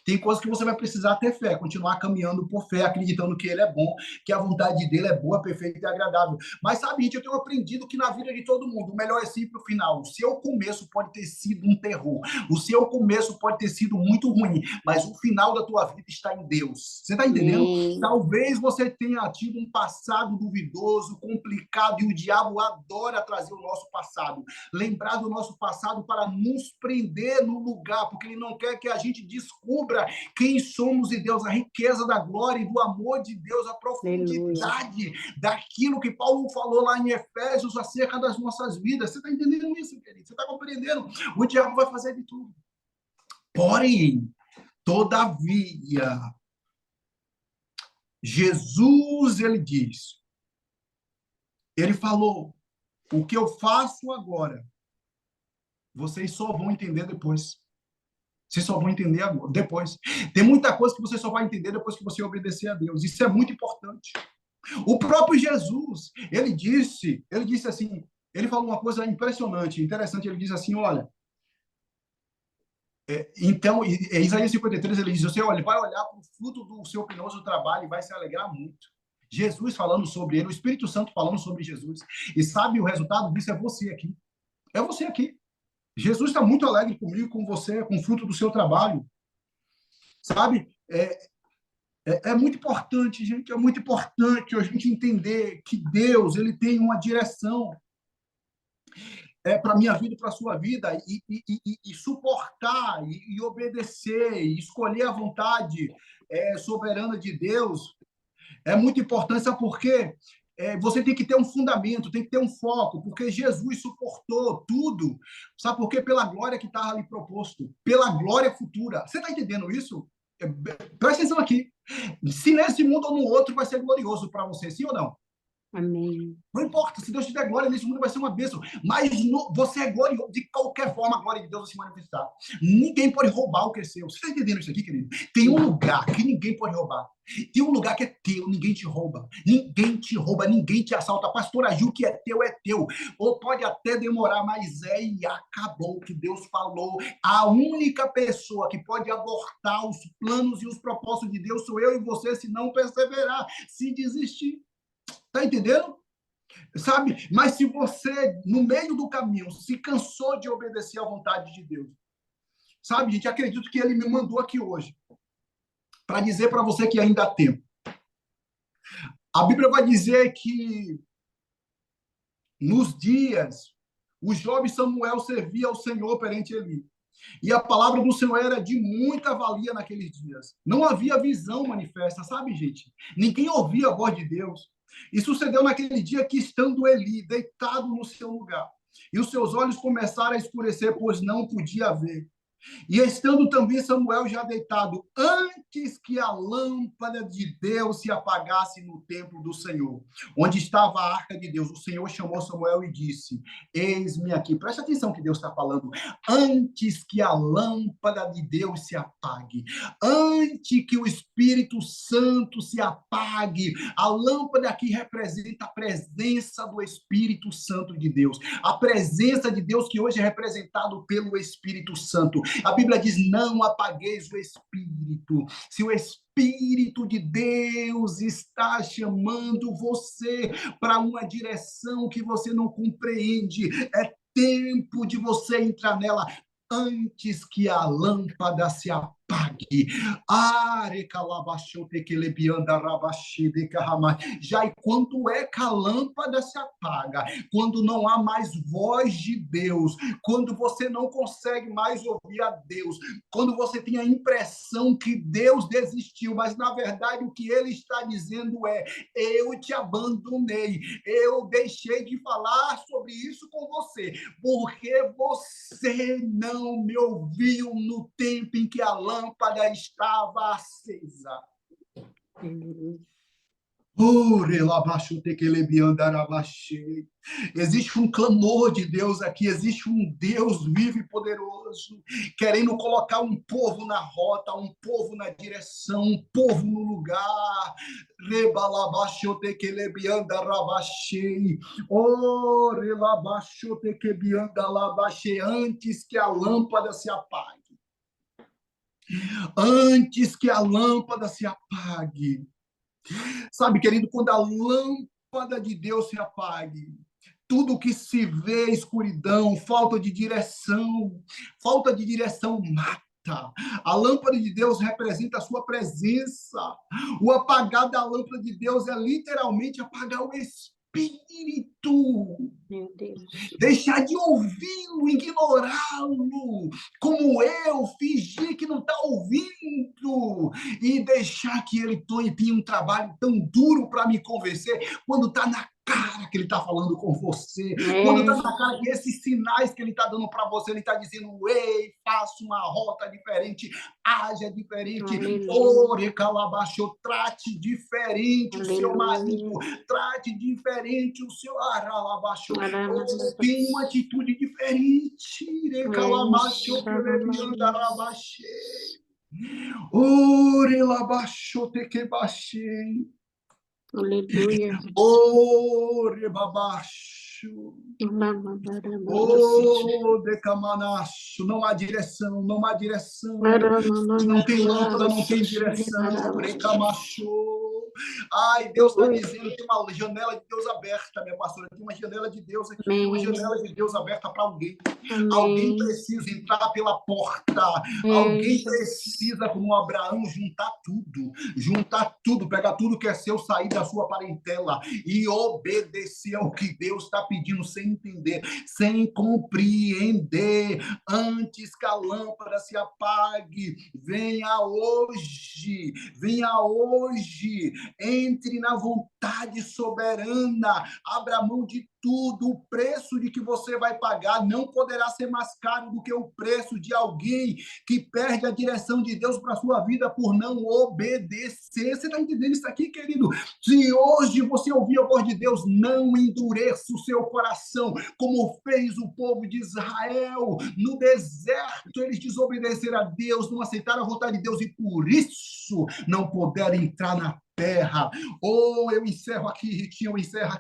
Tem coisas que você vai precisar ter fé, continuar caminhando por fé, acreditando que ele é bom, que a vontade dele é boa, perfeita e agradável. Mas sabe, gente, eu tenho aprendido que na vida de todo mundo, o melhor é sempre o final. O seu começo pode ter sido um terror, o seu começo pode ter sido muito ruim, mas o final da tua vida está em Deus. Você está entendendo?
Amém.
Talvez você tenha tido um passado duvidoso, complicado, e o diabo adora trazer o nosso passado, lembrar do nosso passado para nos prender no lugar, porque ele não quer que a gente descubra quem somos em Deus, a riqueza da glória e do amor de Deus, a
Aleluia.
profundidade daquilo que Paulo falou lá em Efésios acerca das nossas vidas. Você está entendendo isso, querido? Você está compreendendo? O diabo vai fazer de tudo. Porém, todavia, Jesus, ele diz, ele falou, o que eu faço agora, vocês só vão entender depois. Vocês só vão entender depois. Tem muita coisa que você só vai entender depois que você obedecer a Deus. Isso é muito importante. O próprio Jesus, ele disse assim, ele falou uma coisa impressionante, interessante, ele diz assim, olha, então, em Isaías 53, ele diz, você olha, vai olhar para o fruto do seu penoso trabalho e vai se alegrar muito. Jesus falando sobre ele, o Espírito Santo falando sobre Jesus. E sabe, o resultado disso é você aqui. É você aqui. Jesus está muito alegre comigo, com você, com o fruto do seu trabalho. Sabe? É muito importante, gente, é muito importante a gente entender que Deus ele tem uma direção para a minha vida e para a sua vida, e suportar, e obedecer, e escolher a vontade soberana de Deus é muito importante, sabe por quê? Você tem que ter um fundamento, tem que ter um foco, porque Jesus suportou tudo, sabe por quê? Pela glória que estava ali proposto, pela glória futura. Você está entendendo isso? Presta atenção aqui. Se nesse mundo ou no outro vai ser glorioso para você, sim ou não?
Amém.
Não importa, se Deus te der glória nesse mundo vai ser uma bênção, mas você é glorioso, de qualquer forma a glória de Deus vai se manifestar. Ninguém pode roubar o que é seu. Você está entendendo isso aqui, querido? Tem um lugar que ninguém pode roubar. Tem um lugar que é teu, ninguém te rouba. Ninguém te rouba, ninguém te assalta. Pastor Agil, que é teu. Ou pode até demorar, mas e acabou o que Deus falou. A única pessoa que pode abortar os planos e os propósitos de Deus sou eu e você, se não perseverar, se desistir. Está entendendo? Sabe? Mas se você, no meio do caminho, se cansou de obedecer à vontade de Deus, sabe, gente, acredito que ele me mandou aqui hoje para dizer para você que ainda há tempo. A Bíblia vai dizer que nos dias o jovem Samuel servia ao Senhor perante Eli. E a palavra do Senhor era de muita valia naqueles dias. Não havia visão manifesta, sabe, gente? Ninguém ouvia a voz de Deus. E sucedeu naquele dia que, estando Eli deitado no seu lugar, e os seus olhos começaram a escurecer, pois não podia ver. E estando também Samuel já deitado, antes que a lâmpada de Deus se apagasse no templo do Senhor, onde estava a arca de Deus, o Senhor chamou Samuel e disse, eis-me aqui. Preste atenção que Deus está falando. Antes que a lâmpada de Deus se apague, antes que o Espírito Santo se apague, a lâmpada aqui representa a presença do Espírito Santo de Deus, a presença de Deus que hoje é representado pelo Espírito Santo. A Bíblia diz, não apagueis o Espírito. Se o Espírito de Deus está chamando você para uma direção que você não compreende, é tempo de você entrar nela antes que a lâmpada se apague. Já e quando é que a lâmpada se apaga? Quando não há mais voz de Deus, quando você não consegue mais ouvir a Deus, quando você tem a impressão que Deus desistiu, mas na verdade o que ele está dizendo é, eu te abandonei, eu deixei de falar sobre isso com você, porque você não me ouviu no tempo em que a lâmpada estava acesa. Existe um clamor de Deus aqui, existe um Deus vivo e poderoso, querendo colocar um povo na rota, um povo na direção, um povo no lugar. Antes que a lâmpada se apague. Antes que a lâmpada se apague. Sabe, querido, quando a lâmpada de Deus se apague, tudo que se vê é escuridão, falta de direção mata. A lâmpada de Deus representa a sua presença. O apagar da lâmpada de Deus é literalmente apagar o espírito.
Meu Deus.
Deixar de ouvi-lo, ignorá-lo, como eu, fingir que não está ouvindo, e deixar que ele tenha um trabalho tão duro para me convencer, quando está na cara que ele está falando com você, quando está na cara que esses sinais que ele está dando para você, ele está dizendo, ei, faça uma rota diferente, haja diferente, ore, calabaxo, trate diferente o seu marido, trate diferente o seu aralabaxo, tem uma atitude diferente, recalamaxo, ore, labaxo, tequebaxei.
Aleluia.
Ore babaxo. Oh, decamanacho. Não há direção, não há direção. Não tem lâmpada, não tem direção. Recamacho. Ai, Deus está dizendo, tem uma janela de Deus aberta, minha pastora. Tem uma janela de Deus aqui, tem uma janela de Deus aberta para alguém. Amém. Alguém precisa entrar pela porta. Alguém precisa, como Abraão, juntar tudo, pegar tudo que é seu, sair da sua parentela e obedecer ao que Deus está pedindo, sem entender, sem compreender. Antes que a lâmpada se apague, venha hoje, entre na vontade soberana, abra mão de tudo. O preço de que você vai pagar não poderá ser mais caro do que o preço de alguém que perde a direção de Deus para a sua vida por não obedecer. Você está entendendo isso aqui, querido? Se hoje você ouvir a voz de Deus, não endureça o seu coração, como fez o povo de Israel no deserto. Eles desobedeceram a Deus, não aceitaram a vontade de Deus e por isso não puderam entrar na terra. Eu encerro aqui, Ritinho, eu encerro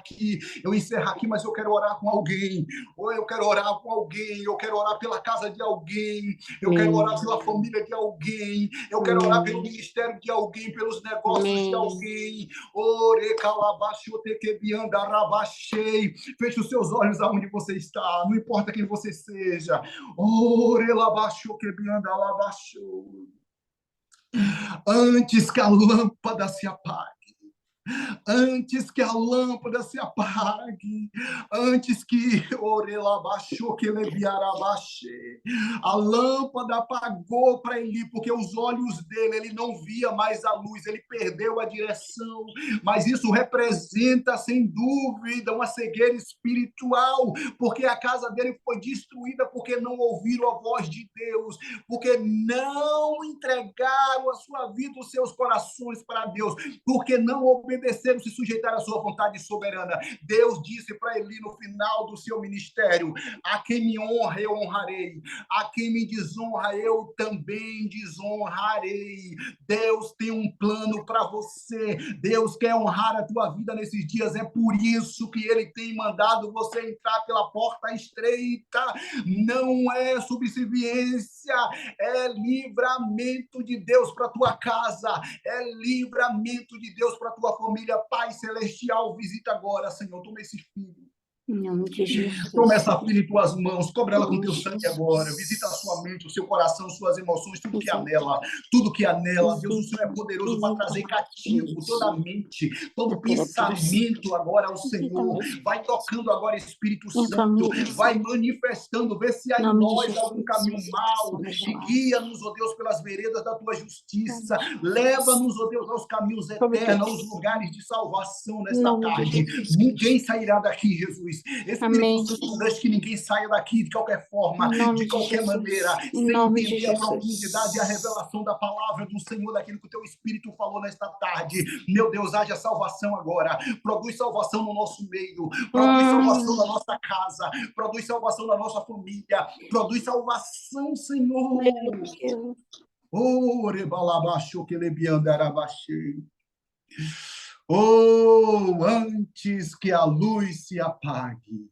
aqui, mas eu quero orar com alguém. Eu quero orar com alguém, eu quero orar pela casa de alguém, eu quero orar pela família de alguém, eu quero orar pelo ministério de alguém, pelos negócios de alguém. Feche os seus olhos aonde você está, não importa quem você seja. Antes que a lâmpada se apague, antes que a lâmpada se apague, antes que a lâmpada apagou para Eli, porque os olhos dele, ele não via mais a luz, ele perdeu a direção, mas isso representa, sem dúvida, uma cegueira espiritual, porque a casa dele foi destruída porque não ouviram a voz de Deus, porque não entregaram a sua vida, os seus corações para Deus, porque não obedeceram, se sujeitaram à sua vontade soberana. Deus disse para Eli no final do seu ministério: a quem me honra, eu honrarei. A quem me desonra, eu também desonrarei. Deus tem um plano para você. Deus quer honrar a tua vida nesses dias. É por isso que Ele tem mandado você entrar pela porta estreita. Não é subserviência, é livramento de Deus para tua casa. É livramento de Deus para tua família. Pai celestial, visita agora, Senhor. Toma esse filho.
Em nome de Jesus.
Toma essa filha em tuas mãos, cobre ela com teu sangue agora, visita a sua mente, o seu coração, suas emoções, tudo que há nela, Deus, o Senhor é poderoso para trazer cativo toda a mente, todo pensamento agora ao Senhor, vai tocando agora, Espírito Santo, vai manifestando, vê se há em nós algum caminho mau, e guia-nos, ó Deus, pelas veredas da tua justiça, leva-nos, ó Deus, aos caminhos eternos, aos lugares de salvação nesta tarde, ninguém sairá daqui, Jesus. Espírito Santo, deixe que ninguém saia daqui de qualquer forma, de qualquer maneira, sem entender a profundidade e a revelação da palavra do Senhor, daquilo que o teu Espírito falou nesta tarde. Meu Deus, haja salvação agora. Produz salvação no nosso meio, produz salvação na nossa casa, produz salvação na nossa família, produz salvação, Senhor. Antes que a luz se apague,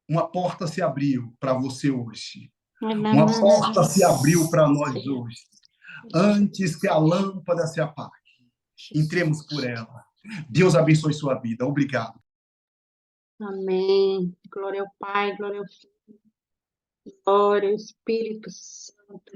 uma porta se abriu para você hoje. Uma porta se abriu para nós hoje. Antes que a lâmpada se apague, entremos por ela. Deus abençoe sua vida. Obrigado.
Amém. Glória ao Pai, glória ao Filho, glória ao Espírito Santo.